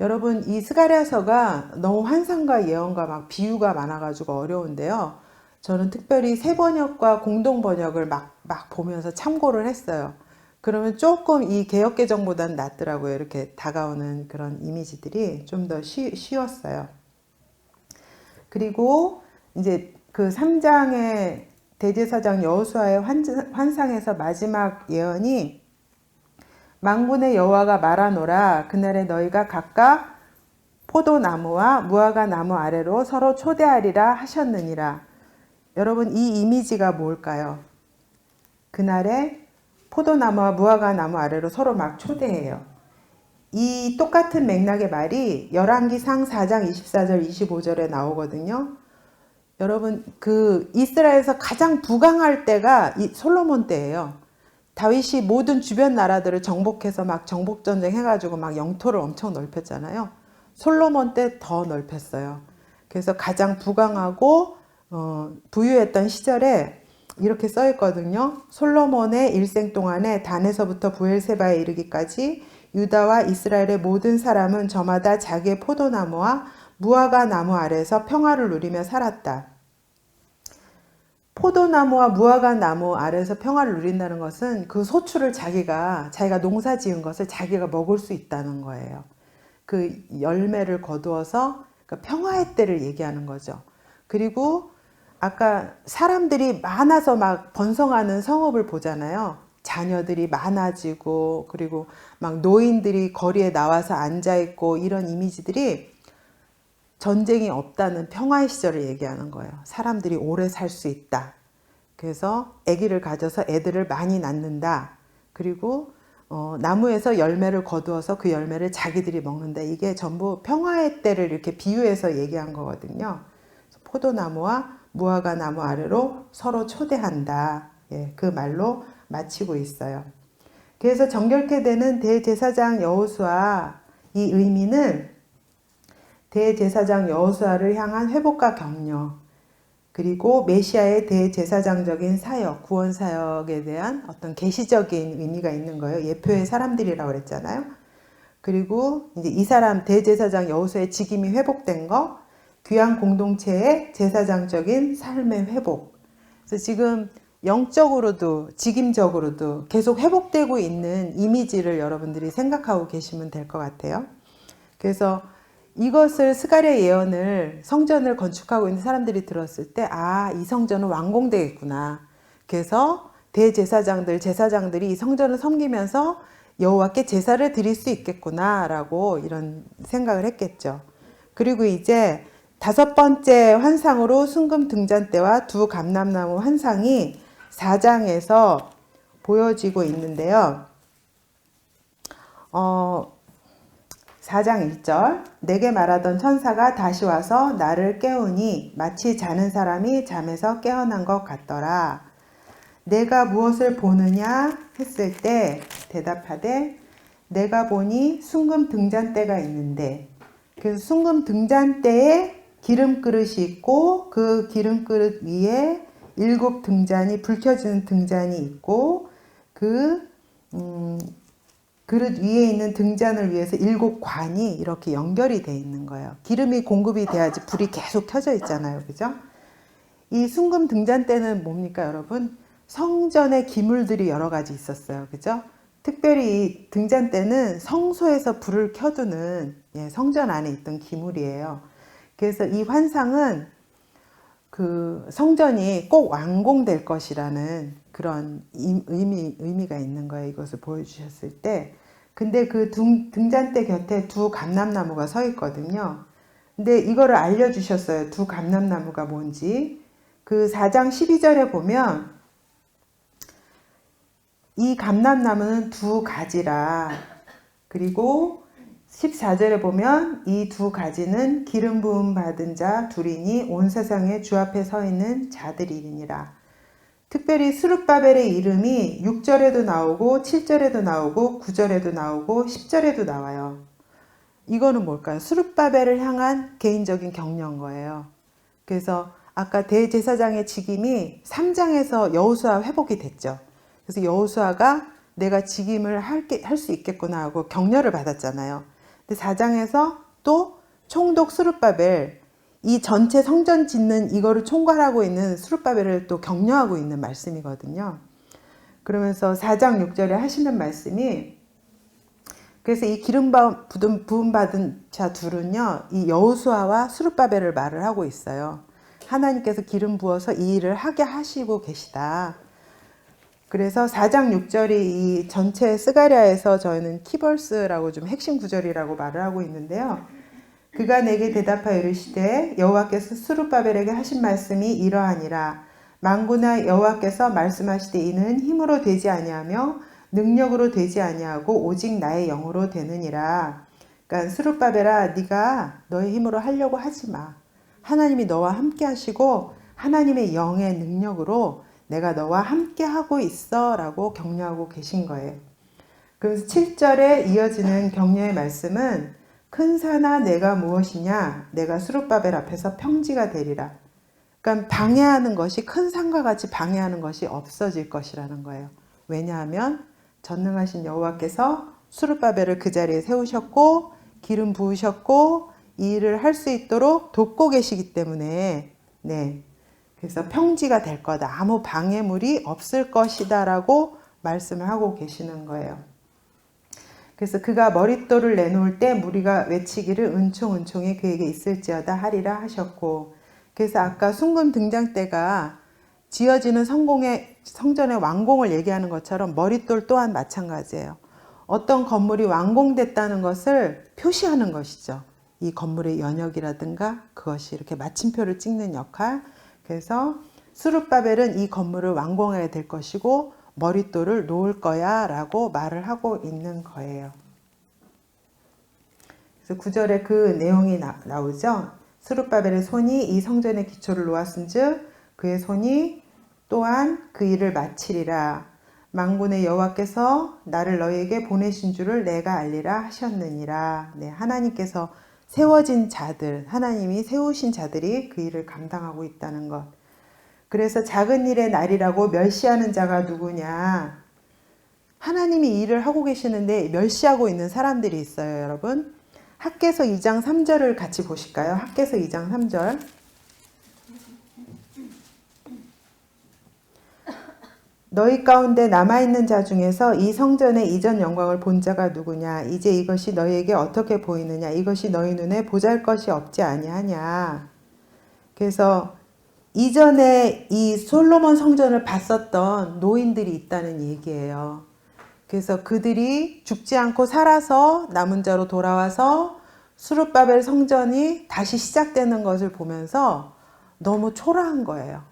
여러분 이 스가랴서가 너무 환상과 예언과 막 비유가 많아가지고 어려운데요. 저는 특별히 세번역과 공동번역을 막 보면서 참고를 했어요. 그러면 조금 이 개역개정보다는 낫더라고요. 이렇게 다가오는 그런 이미지들이 좀 더 쉬웠어요. 그리고 이제 그 3장의 대제사장 여호수아의 환상에서 마지막 예언이 만군의 여호와가 말하노라 그날에 너희가 각각 포도나무와 무화과 나무 아래로 서로 초대하리라 하셨느니라. 여러분 이 이미지가 뭘까요? 그날에 포도나무와 무화과 나무 아래로 서로 막 초대해요. 이 똑같은 맥락의 말이 열왕기상 4장 24절 25절에 나오거든요. 여러분 그 이스라엘에서 가장 부강할 때가 이 솔로몬 때예요. 다윗이 모든 주변 나라들을 정복해서 막 정복전쟁 해가지고 막 영토를 엄청 넓혔잖아요. 솔로몬 때 더 넓혔어요. 그래서 가장 부강하고 부유했던 시절에 이렇게 써 있거든요. 솔로몬의 일생 동안에 단에서부터 부엘세바에 이르기까지 유다와 이스라엘의 모든 사람은 저마다 자기의 포도나무와 무화과 나무 아래에서 평화를 누리며 살았다. 포도나무와 무화과 나무 아래에서 평화를 누린다는 것은 그 소출을 자기가 농사 지은 것을 자기가 먹을 수 있다는 거예요. 그 열매를 거두어서 그 평화의 때를 얘기하는 거죠. 그리고 아까 사람들이 많아서 막 번성하는 성읍을 보잖아요. 자녀들이 많아지고 그리고 막 노인들이 거리에 나와서 앉아있고 이런 이미지들이 전쟁이 없다는 평화의 시절을 얘기하는 거예요. 사람들이 오래 살 수 있다. 그래서 아기를 가져서 애들을 많이 낳는다. 그리고 나무에서 열매를 거두어서 그 열매를 자기들이 먹는다. 이게 전부 평화의 때를 이렇게 비유해서 얘기한 거거든요. 포도나무와 무화과 나무 아래로 서로 초대한다. 예, 그 말로 마치고 있어요. 그래서 정결케 되는 대제사장 여호수아, 이 의미는 대제사장 여호수아를 향한 회복과 격려, 그리고 메시아의 대제사장적인 사역, 구원 사역에 대한 어떤 계시적인 의미가 있는 거예요. 예표의 사람들이라고 그랬잖아요. 그리고 이제 이 사람 대제사장 여호수아의 직임이 회복된 거, 귀한 공동체의 제사장적인 삶의 회복. 그래서 지금 영적으로도 직임적으로도 계속 회복되고 있는 이미지를 여러분들이 생각하고 계시면 될 것 같아요. 그래서 이것을 스가랴 예언을 성전을 건축하고 있는 사람들이 들었을 때, 아, 이 성전은 완공되겠구나. 그래서 대제사장들, 제사장들이 이 성전을 섬기면서 여호와께 제사를 드릴 수 있겠구나라고 이런 생각을 했겠죠. 그리고 이제 5번째 환상으로 순금 등잔대와 두 감람나무 환상이 4장에서 보여지고 있는데요. 4장 1절, 내게 말하던 천사가 다시 와서 나를 깨우니 마치 자는 사람이 잠에서 깨어난 것 같더라. 내가 무엇을 보느냐 했을 때 대답하되 내가 보니 순금 등잔대가 있는데, 그래서 순금 등잔대에 기름그릇이 있고 그 기름그릇 위에 7 등잔이, 불 켜지는 등잔이 있고 그 그릇 위에 있는 등잔을 위해서 7 관이 이렇게 연결이 되어 있는 거예요. 기름이 공급이 돼야지 불이 계속 켜져 있잖아요. 그죠? 이 순금 등잔대는 뭡니까, 여러분? 성전의 기물들이 여러 가지 있었어요. 그죠? 특별히 이 등잔대는 성소에서 불을 켜두는, 성전 안에 있던 기물이에요. 그래서 이 환상은 그 성전이 꼭 완공될 것이라는 그런 의미가 있는 거예요. 이것을 보여주셨을 때. 근데 그 등잔대 곁에 2 감람나무가 서 있거든요. 근데 이거를 알려주셨어요. 2 감람나무가 뭔지. 그 4장 12절에 보면 이 감람나무는 2 가지라. 그리고 14절에 보면 이 2 가지는 기름 부음 받은 자 둘이니 온 세상에 주 앞에 서 있는 자들이니라. 특별히 스룹바벨의 이름이 6절에도 나오고 7절에도 나오고 9절에도 나오고 10절에도 나와요. 이거는 뭘까요? 스룹바벨을 향한 개인적인 격려인 거예요. 그래서 아까 대제사장의 직임이 3장에서 여호수아 회복이 됐죠. 그래서 여호수아가 내가 직임을 할 수 있겠구나 하고 격려를 받았잖아요. 근데 4장에서 또 총독 스룹바벨, 이 전체 성전 짓는 이거를 총괄하고 있는 스룹바벨을 또 격려하고 있는 말씀이거든요. 그러면서 4장 6절에 하시는 말씀이, 그래서 이 기름 부음 받은 자 둘은요, 이 여호수아와 스룹바벨을 말을 하고 있어요. 하나님께서 기름 부어서 이 일을 하게 하시고 계시다. 그래서 4장 6절이 이 전체 스가랴에서 저희는 키벌스라고 좀 핵심 구절이라고 말을 하고 있는데요. 그가 내게 대답하여 이르시되 여호와께서 스룹바벨에게 하신 말씀이 이러하니라. 만군의 여호와께서 말씀하시되 이는 힘으로 되지 아니하며 능력으로 되지 아니하고 오직 나의 영으로 되느니라. 그러니까 스룹바벨아, 네가 너의 힘으로 하려고 하지 마. 하나님이 너와 함께 하시고 하나님의 영의 능력으로 내가 너와 함께 하고 있어 라고 격려하고 계신 거예요. 그래서 7절에 이어지는 격려의 말씀은 큰 산아 내가 무엇이냐, 내가 스룹바벨 앞에서 평지가 되리라. 그러니까 방해하는 것이, 큰 산과 같이 방해하는 것이 없어질 것이라는 거예요. 왜냐하면 전능하신 여호와께서 스룹바벨을 그 자리에 세우셨고 기름 부으셨고 이 일을 할 수 있도록 돕고 계시기 때문에, 네. 그래서 평지가 될 거다. 아무 방해물이 없을 것이다 라고 말씀을 하고 계시는 거예요. 그래서 그가 머릿돌을 내놓을 때 무리가 외치기를 은총은총이 그에게 있을지어다 하리라 하셨고, 그래서 아까 순금 등장 때가 지어지는 성전의 완공을 얘기하는 것처럼 머릿돌 또한 마찬가지예요. 어떤 건물이 완공됐다는 것을 표시하는 것이죠. 이 건물의 연역이라든가 그것이 이렇게 마침표를 찍는 역할. 그래서 스룹바벨은 이 건물을 완공해야 될 것이고 머릿돌을 놓을 거야 라고 말을 하고 있는 거예요. 그래서 9절에 그 내용이 나오죠. 스룹바벨의 손이 이 성전의 기초를 놓았은즉 그의 손이 또한 그 일을 마치리라. 만군의 여호와께서 나를 너희에게 보내신 줄을 내가 알리라 하셨느니라. 네, 하나님께서 세워진 자들, 하나님이 세우신 자들이 그 일을 감당하고 있다는 것. 그래서 작은 일의 날이라고 멸시하는 자가 누구냐? 하나님이 일을 하고 계시는데 멸시하고 있는 사람들이 있어요, 여러분. 학개서 2장 3절을 같이 보실까요? 학개서 2장 3절. 너희 가운데 남아있는 자 중에서 이 성전의 이전 영광을 본 자가 누구냐? 이제 이것이 너희에게 어떻게 보이느냐? 이것이 너희 눈에 보잘것이 없지 아니하냐? 그래서 이전에 이 솔로몬 성전을 봤었던 노인들이 있다는 얘기예요. 그래서 그들이 죽지 않고 살아서 남은 자로 돌아와서 스룹바벨 성전이 다시 시작되는 것을 보면서 너무 초라한 거예요.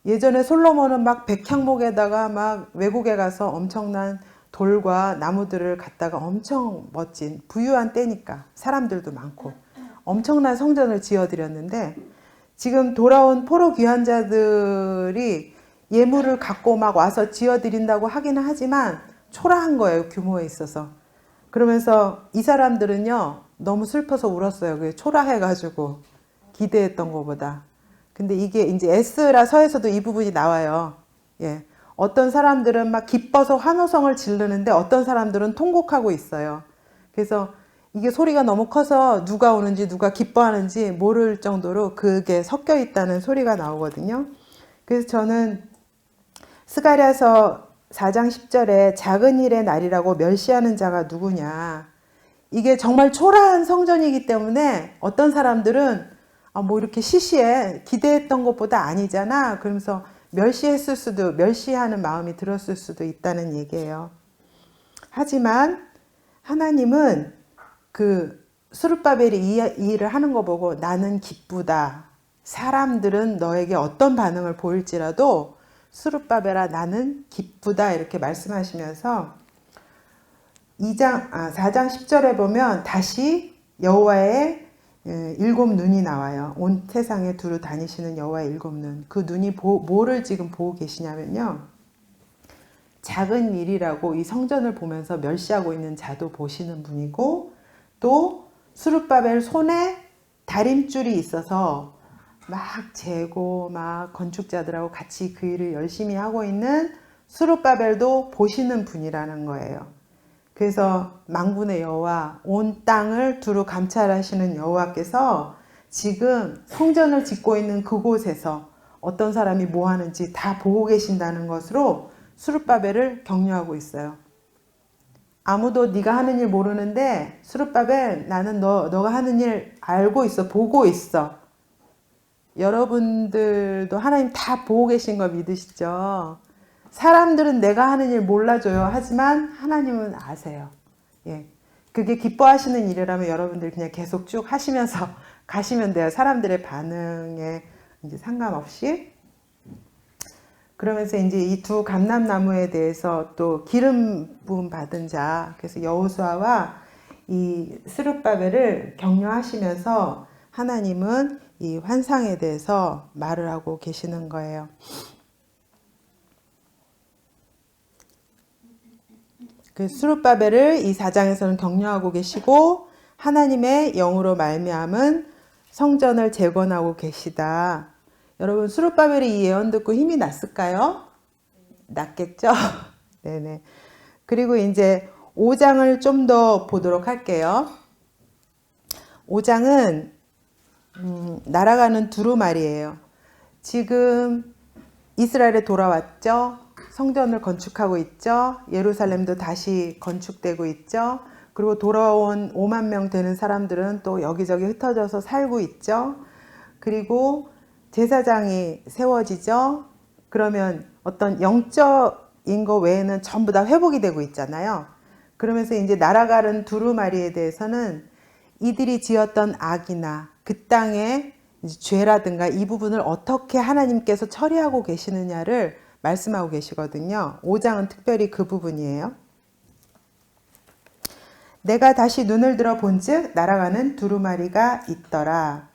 예전에 솔로몬은 막 백향목에다가 막 외국에 가서 엄청난 돌과 나무들을 갖다가 엄청 멋진 부유한 때니까 사람들도 많고 엄청난 성전을 지어드렸는데, 지금 돌아온 포로 귀환자들이 예물을 갖고 막 와서 지어드린다고 하기는 하지만 초라한 거예요, 규모에 있어서. 그러면서 이 사람들은요 너무 슬퍼서 울었어요. 그게 초라해가지고 기대했던 것보다. 근데 이게 이제 에스라 서에서도 이 부분이 나와요. 예. 어떤 사람들은 막 기뻐서 환호성을 지르는데 어떤 사람들은 통곡하고 있어요. 그래서 이게 소리가 너무 커서 누가 우는지 누가 기뻐하는지 모를 정도로 그게 섞여 있다는 소리가 나오거든요. 그래서 저는 스가랴서 4장 10절에 작은 일의 날이라고 멸시하는 자가 누구냐. 이게 정말 초라한 성전이기 때문에 어떤 사람들은 뭐 이렇게 시시해 기대했던 것보다 아니잖아. 그러면서 멸시하는 마음이 들었을 수도 있다는 얘기예요. 하지만 하나님은 그 스룹바벨이 이 일을 하는 거 보고 나는 기쁘다. 사람들은 너에게 어떤 반응을 보일지라도 스룹바벨아 나는 기쁘다 이렇게 말씀하시면서 4장 10절에 보면 다시 여호와의 7 눈이 나와요. 온 세상에 두루 다니시는 여호와의 7 눈. 그 눈이 뭐를 지금 보고 계시냐면요. 작은 일이라고 이 성전을 보면서 멸시하고 있는 자도 보시는 분이고, 또 스룹바벨 손에 다림줄이 있어서 막 재고 막 건축자들하고 같이 그 일을 열심히 하고 있는 스룹바벨도 보시는 분이라는 거예요. 그래서 만군의 여호와, 온 땅을 두루 감찰하시는 여호와께서 지금 성전을 짓고 있는 그곳에서 어떤 사람이 뭐 하는지 다 보고 계신다는 것으로 스룹바벨을 격려하고 있어요. 아무도 네가 하는 일 모르는데 스룹바벨 나는 너가 하는 일 알고 있어, 보고 있어. 여러분들도 하나님 다 보고 계신 거 믿으시죠? 사람들은 내가 하는 일 몰라줘요. 하지만 하나님은 아세요. 예. 그게 기뻐하시는 일이라면 여러분들 그냥 계속 쭉 하시면서 가시면 돼요. 사람들의 반응에 이제 상관없이. 그러면서 이제 이 두 감람나무에 대해서 또 기름 부음 받은 자, 그래서 여호수아와 이 스룹바벨을 격려하시면서 하나님은 이 환상에 대해서 말을 하고 계시는 거예요. 그 스룹바벨을 이 4장에서는 격려하고 계시고, 하나님의 영으로 말미암은 성전을 재건하고 계시다. 여러분 스룹바벨이 이 예언 듣고 힘이 났을까요? 났겠죠? 네네. 그리고 이제 5장을 좀 더 보도록 할게요. 5장은 날아가는 두루마리예요. 지금 이스라엘에 돌아왔죠. 성전을 건축하고 있죠. 예루살렘도 다시 건축되고 있죠. 그리고 돌아온 5만 명 되는 사람들은 또 여기저기 흩어져서 살고 있죠. 그리고 제사장이 세워지죠. 그러면 어떤 영적인 거 외에는 전부 다 회복이 되고 있잖아요. 그러면서 이제 날아가는 두루마리에 대해서는 이들이 지었던 악이나 그 땅의 죄라든가 이 부분을 어떻게 하나님께서 처리하고 계시느냐를 말씀하고 계시거든요. 5장은 특별히 그 부분이에요. 내가 다시 눈을 들어 본즉 날아가는 두루마리가 있더라.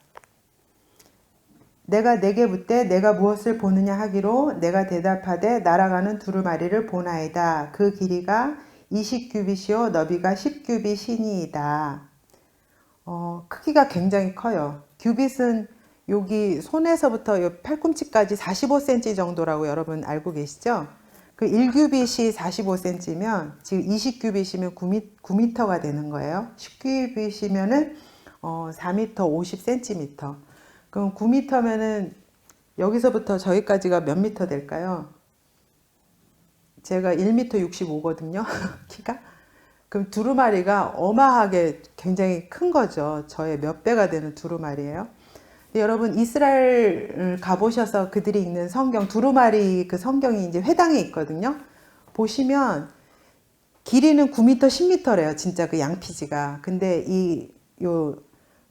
내가 내게 묻되 내가 무엇을 보느냐 하기로 내가 대답하되 날아가는 두루마리를 보나이다. 그 길이가 20규빗이요 너비가 10규빗이니이다. 크기가 굉장히 커요. 규빗은 여기 손에서부터 팔꿈치까지 45cm 정도라고 여러분 알고 계시죠? 그 1규빗이 45cm면 지금 20규빗이면 9m가 되는 거예요. 10규빗이면은 4m 50cm. 그럼 9m면은 여기서부터 저기까지가 몇 미터 될까요? 제가 1m 65거든요. 키가. 그럼 두루마리가 어마하게 굉장히 큰 거죠. 저의 몇 배가 되는 두루마리예요. 여러분 이스라엘 가보셔서 그들이 읽는 성경 두루마리 그 성경이 이제 회당에 있거든요. 보시면 길이는 9m, 10m래요. 진짜 그 양피지가. 근데 요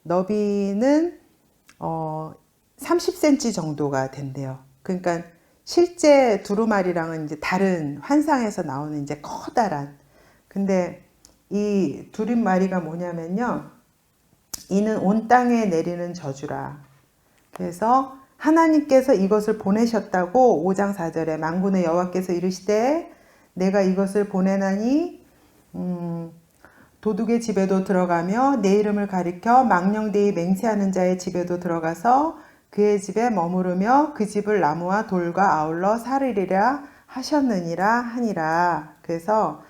너비는 30cm 정도가 된대요. 그러니까 실제 두루마리랑은 이제 다른 환상에서 나오는 이제 커다란. 근데 이 두루마리가 뭐냐면요. 이는 온 땅에 내리는 저주라. 그래서 하나님께서 이것을 보내셨다고 5장 4절에 만군의 여호와께서 이르시되 내가 이것을 보내나니 도둑의 집에도 들어가며 내 이름을 가리켜 망령되이 맹세하는 자의 집에도 들어가서 그의 집에 머무르며 그 집을 나무와 돌과 아울러 사르리라 하셨느니라 하니라. 그래서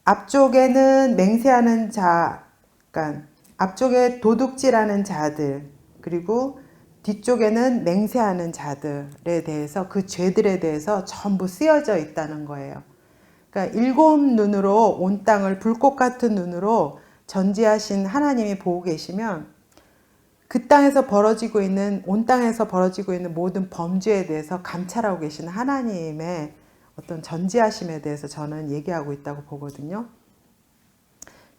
앞쪽에는 맹세하는 자, 그러니까 앞쪽에 도둑질하는 자들, 그리고 뒤쪽에는 맹세하는 자들에 대해서 그 죄들에 대해서 전부 쓰여져 있다는 거예요. 그러니까 7 눈으로 온 땅을 불꽃 같은 눈으로 전지하신 하나님이 보고 계시면 그 땅에서 벌어지고 있는 온 땅에서 벌어지고 있는 모든 범죄에 대해서 감찰하고 계시는 하나님의 어떤 전지하심에 대해서 저는 얘기하고 있다고 보거든요.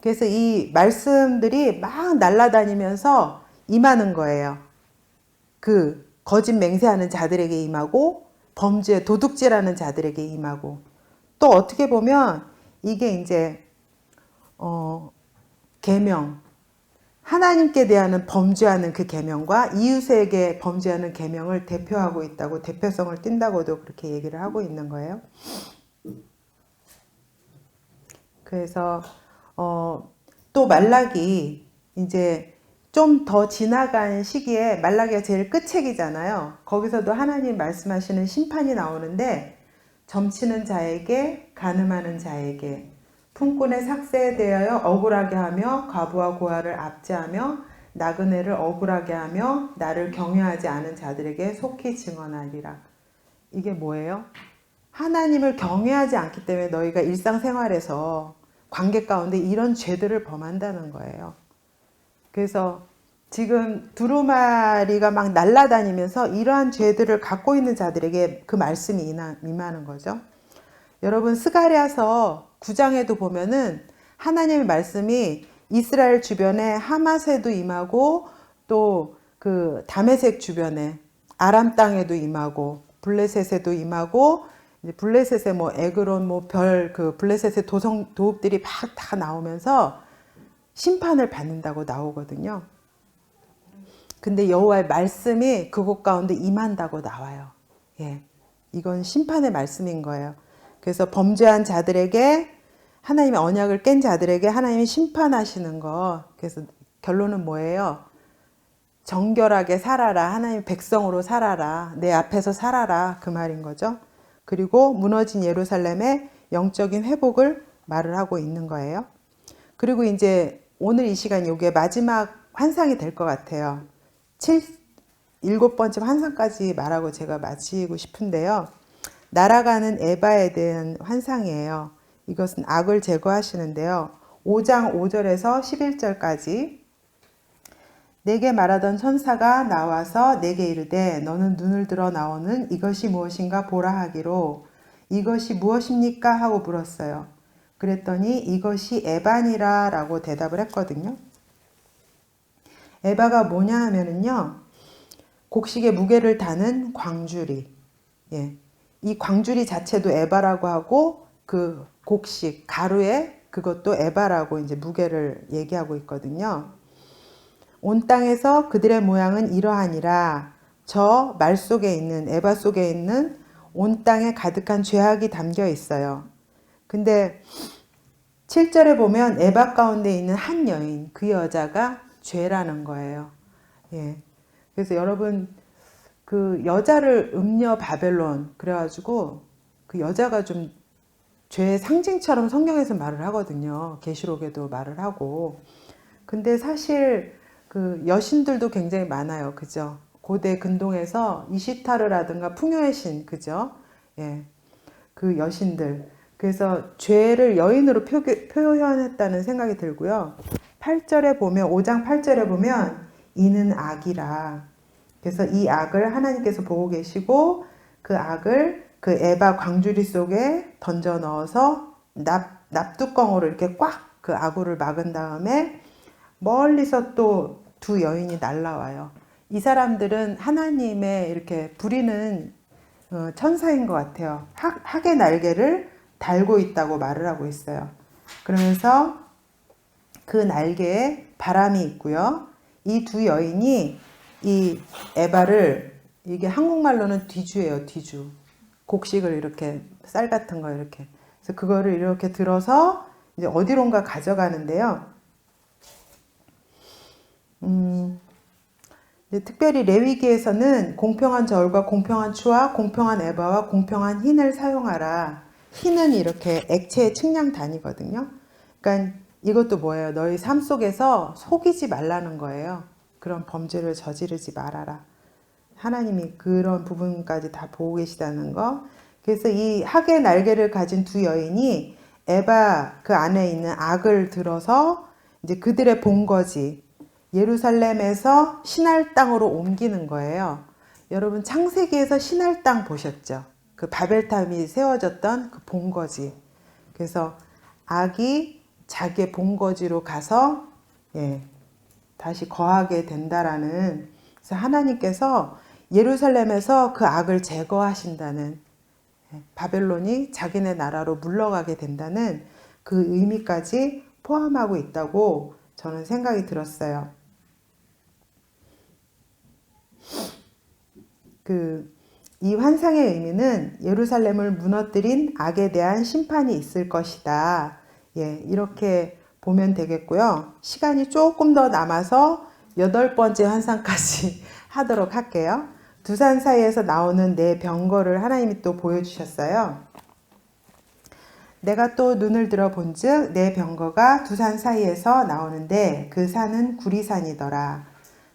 그래서 이 말씀들이 막 날아다니면서 임하는 거예요. 그 거짓 맹세하는 자들에게 임하고 범죄 도둑질하는 자들에게 임하고 또 어떻게 보면 이게 이제 계명 하나님께 대한 범죄하는 그 계명과 이웃에게 범죄하는 계명을 대표하고 있다고 대표성을 띈다고도 그렇게 얘기를 하고 있는 거예요. 그래서 또 말라기 이제 좀 더 지나간 시기에 말라기가 제일 끝책이잖아요. 거기서도 하나님 말씀하시는 심판이 나오는데 점치는 자에게 간음하는 자에게 품꾼의 삭세에 대하여 억울하게 하며 과부와 고아를 압제하며 나그네를 억울하게 하며 나를 경외하지 않은 자들에게 속히 증언하리라. 이게 뭐예요? 하나님을 경외하지 않기 때문에 너희가 일상생활에서 관계 가운데 이런 죄들을 범한다는 거예요. 그래서 지금 두루마리가 막 날아다니면서 이러한 죄들을 갖고 있는 자들에게 그 말씀이 임하는 거죠. 여러분 스가랴서 9장에도 보면은 하나님의 말씀이 이스라엘 주변에 하맛에도 임하고 또 그 다메섹 주변에 아람 땅에도 임하고 블레셋에도 임하고 이제 블레셋의 뭐 에그론 뭐 별 그 블레셋의 도읍들이 막 다 나오면서 심판을 받는다고 나오거든요. 근데 여호와의 말씀이 그곳 가운데 임한다고 나와요. 예, 이건 심판의 말씀인 거예요. 그래서 범죄한 자들에게 하나님의 언약을 깬 자들에게 하나님이 심판하시는 거. 그래서 결론은 뭐예요? 정결하게 살아라. 하나님의 백성으로 살아라. 내 앞에서 살아라. 그 말인 거죠. 그리고 무너진 예루살렘의 영적인 회복을 말을 하고 있는 거예요. 그리고 이제 오늘 이 시간 이게 마지막 환상이 될 것 같아요. 7번째 환상까지 말하고 제가 마치고 싶은데요. 날아가는 에바에 대한 환상이에요. 이것은 악을 제거하시는데요. 5장 5절에서 11절까지 내게 말하던 천사가 나와서 내게 이르되 너는 눈을 들어 나오는 이것이 무엇인가 보라 하기로 이것이 무엇입니까? 하고 물었어요. 그랬더니 이것이 에바니라 라고 대답을 했거든요. 에바가 뭐냐 하면은요. 곡식의 무게를 다는 광주리. 예. 이 광주리 자체도 에바라고 하고 그 곡식, 가루에 그것도 에바라고 이제 무게를 얘기하고 있거든요. 온 땅에서 그들의 모양은 이러하니라. 저 말 속에 있는 에바 속에 있는 온 땅에 가득한 죄악이 담겨 있어요. 근데 7절에 보면 에바 가운데 있는 한 여인, 그 여자가 죄라는 거예요. 예. 그래서 여러분 그 여자를 음녀 바벨론 그래가지고 그 여자가 좀 죄의 상징처럼 성경에서 말을 하거든요. 계시록에도 말을 하고. 근데 사실 그 여신들도 굉장히 많아요. 그죠? 고대 근동에서 이시타르라든가 풍요의 신, 그죠? 예. 그 여신들. 그래서 죄를 여인으로 표현했다는 생각이 들고요. 8절에 보면, 5장 8절에 보면, 이는 악이라. 그래서 이 악을 하나님께서 보고 계시고, 그 악을 그 에바 광주리 속에 던져 넣어서 납뚜껑으로 이렇게 꽉 그 아구를 막은 다음에 멀리서 또 두 여인이 날라와요. 이 사람들은 하나님의 이렇게 부리는 천사인 것 같아요. 학의 날개를 달고 있다고 말을 하고 있어요. 그러면서 그 날개에 바람이 있고요. 이 두 여인이 이 에바를, 이게 한국말로는 뒤주예요. 뒤주. 곡식을 이렇게 쌀 같은 거 이렇게. 그래서 그거를 이렇게 들어서 이제 어디론가 가져가는데요. 특별히 레위기에서는 공평한 저울과 공평한 추와 공평한 에바와 공평한 흰을 사용하라. 흰은 이렇게 액체의 측량단이거든요. 그러니까 이것도 뭐예요? 너희 삶 속에서 속이지 말라는 거예요. 그런 범죄를 저지르지 말아라. 하나님이 그런 부분까지 다 보고 계시다는 거. 그래서 이 학의 날개를 가진 두 여인이 에바 그 안에 있는 악을 들어서 이제 그들의 본거지 예루살렘에서 신할 땅으로 옮기는 거예요. 여러분 창세기에서 신할 땅 보셨죠? 그 바벨탑이 세워졌던 그 본거지. 그래서 악이 자기의 본거지로 가서 다시 거하게 된다라는. 그래서 하나님께서 예루살렘에서 그 악을 제거하신다는, 바벨론이 자기네 나라로 물러가게 된다는 그 의미까지 포함하고 있다고 저는 생각이 들었어요. 이 환상의 의미는 예루살렘을 무너뜨린 악에 대한 심판이 있을 것이다. 이렇게 보면 되겠고요. 시간이 조금 더 남아서 8번째 환상까지 하도록 할게요. 두 산 사이에서 나오는 네 병거를 하나님이 또 보여주셨어요. 내가 또 눈을 들어 본즉 네 병거가 두 산 사이에서 나오는데 그 산은 구리산이더라.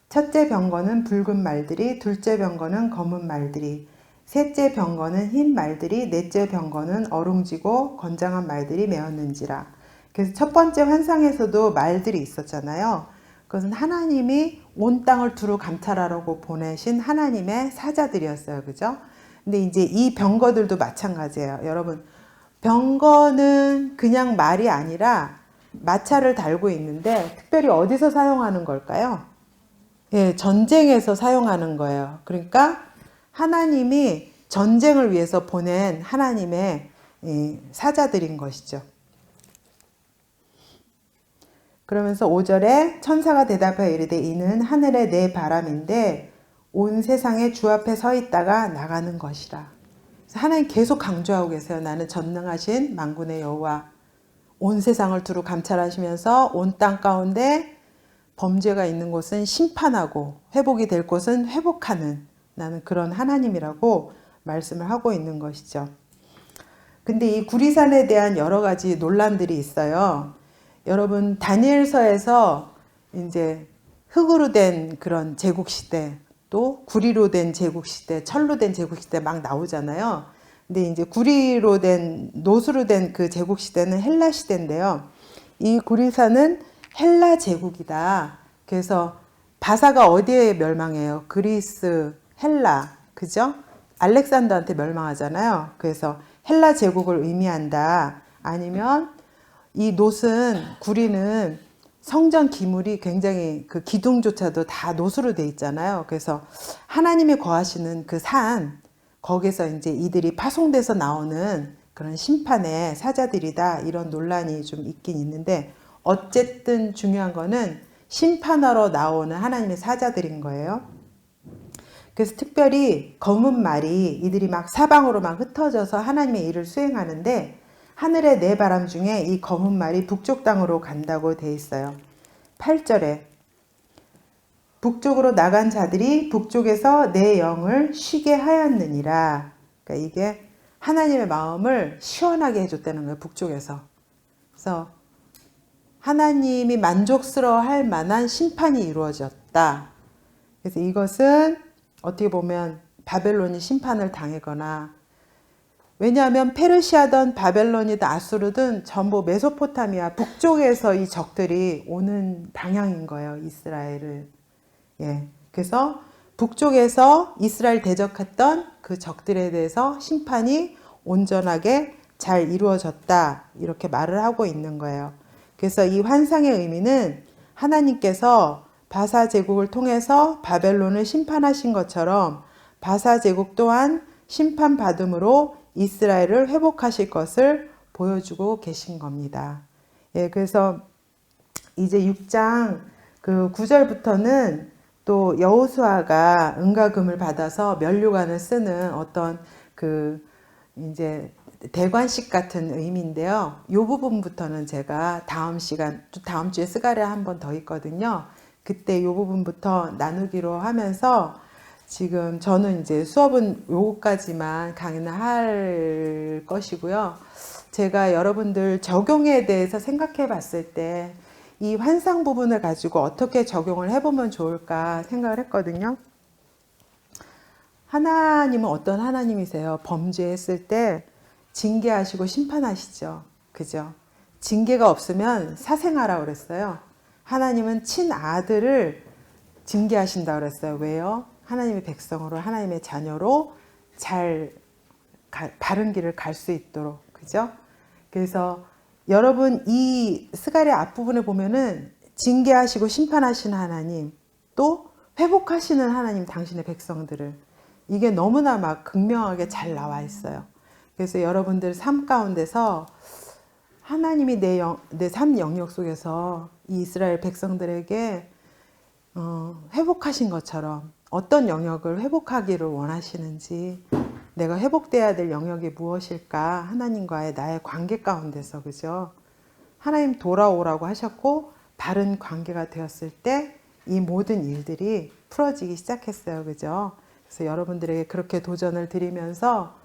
첫째 병거는 붉은 말들이, 둘째 병거는 검은 말들이, 셋째 병거는 흰 말들이, 넷째 병거는 어룽지고 건장한 말들이 메었는지라. 그래서 첫 번째 환상에서도 말들이 있었잖아요. 그것은 하나님이 온 땅을 두루 감찰하라고 보내신 하나님의 사자들이었어요. 그죠? 근데 이제 이 병거들도 마찬가지예요. 여러분, 병거는 그냥 말이 아니라 마차를 달고 있는데 특별히 어디서 사용하는 걸까요? 전쟁에서 사용하는 거예요. 그러니까 하나님이 전쟁을 위해서 보낸 하나님의 사자들인 것이죠. 그러면서 5절에 천사가 대답하여 이르되 이는 하늘의 내 바람인데 온 세상에 주 앞에 서 있다가 나가는 것이라. 하나님 계속 강조하고 계세요. 나는 전능하신 만군의 여호와, 온 세상을 두루 감찰하시면서 온 땅 가운데 범죄가 있는 곳은 심판하고 회복이 될 곳은 회복하는, 나는 그런 하나님이라고 말씀을 하고 있는 것이죠. 근데 이 구리산에 대한 여러 가지 논란들이 있어요. 여러분 다니엘서에서 이제 흙으로 된 그런 제국시대, 또 구리로 된 제국시대, 철로 된 제국시대 막 나오잖아요. 근데 이제 구리로 된, 노수로 된 그 제국시대는 헬라 시대인데요. 이 구리사는 헬라 제국이다. 그래서 바사가 어디에 멸망해요? 그리스, 헬라, 그죠? 알렉산더한테 멸망하잖아요. 그래서 헬라 제국을 의미한다. 아니면 이 놋은, 구리는 성전 기물이 굉장히 그 기둥조차도 다 놋으로 돼 있잖아요. 그래서 하나님이 거하시는 그 산, 거기서 이제 이들이 파송돼서 나오는 그런 심판의 사자들이다. 이런 논란이 좀 있긴 있는데, 어쨌든 중요한 거는 심판하러 나오는 하나님의 사자들인 거예요. 그래서 특별히 검은 말이 이들이 막 사방으로 막 흩어져서 하나님의 일을 수행하는데, 하늘의 네 바람 중에 이 검은 말이 북쪽 땅으로 간다고 돼 있어요. 8절에 북쪽으로 나간 자들이 북쪽에서 내 영을 쉬게 하였느니라. 그러니까 이게 하나님의 마음을 시원하게 해줬다는 거예요. 북쪽에서. 그래서 하나님이 만족스러워할 만한 심판이 이루어졌다. 그래서 이것은 어떻게 보면 바벨론이 심판을 당하거나, 왜냐하면 페르시아든 바벨론이든 아수르든 전부 메소포타미아 북쪽에서 이 적들이 오는 방향인 거예요. 이스라엘을. 예. 그래서 북쪽에서 이스라엘 대적했던 그 적들에 대해서 심판이 온전하게 잘 이루어졌다. 이렇게 말을 하고 있는 거예요. 그래서 이 환상의 의미는 하나님께서 바사 제국을 통해서 바벨론을 심판하신 것처럼 바사 제국 또한 심판받음으로 이스라엘을 회복하실 것을 보여주고 계신 겁니다. 예, 그래서 이제 6장 그 9절부터는 또 여호수아가 은과 금을 받아서 면류관을 쓰는 어떤 그 이제 대관식 같은 의미인데요. 이 부분부터는 제가 다음 시간, 다음 주에 스가랴 한 번 더 있거든요. 그때 이 부분부터 나누기로 하면서, 지금 저는 이제 수업은 요거까지만 강의는 할 것이고요. 제가 여러분들 적용에 대해서 생각해 봤을 때 이 환상 부분을 가지고 어떻게 적용을 해보면 좋을까 생각을 했거든요. 하나님은 어떤 하나님이세요? 범죄했을 때 징계하시고 심판하시죠. 그죠? 징계가 없으면 사생하라고 그랬어요. 하나님은 친아들을 징계하신다고 그랬어요. 왜요? 하나님의 백성으로, 하나님의 자녀로 잘 바른 길을 갈 수 있도록. 그죠? 그래서 여러분 이 스가랴 앞부분에 보면은 징계하시고 심판하시는 하나님, 또 회복하시는 하나님, 당신의 백성들을, 이게 너무나 막 극명하게 잘 나와 있어요. 그래서 여러분들 삶 가운데서 하나님이 내 삶 영역 속에서 이 이스라엘 백성들에게 회복하신 것처럼 어떤 영역을 회복하기를 원하시는지, 내가 회복돼야 될 영역이 무엇일까, 하나님과의 나의 관계 가운데서. 그죠? 하나님 돌아오라고 하셨고 바른 관계가 되었을 때 이 모든 일들이 풀어지기 시작했어요. 그죠? 그래서 여러분들에게 그렇게 도전을 드리면서,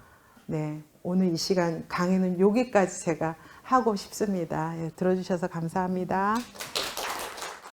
네, 오늘 이 시간 강의는 여기까지 제가 하고 싶습니다. 예, 들어주셔서 감사합니다.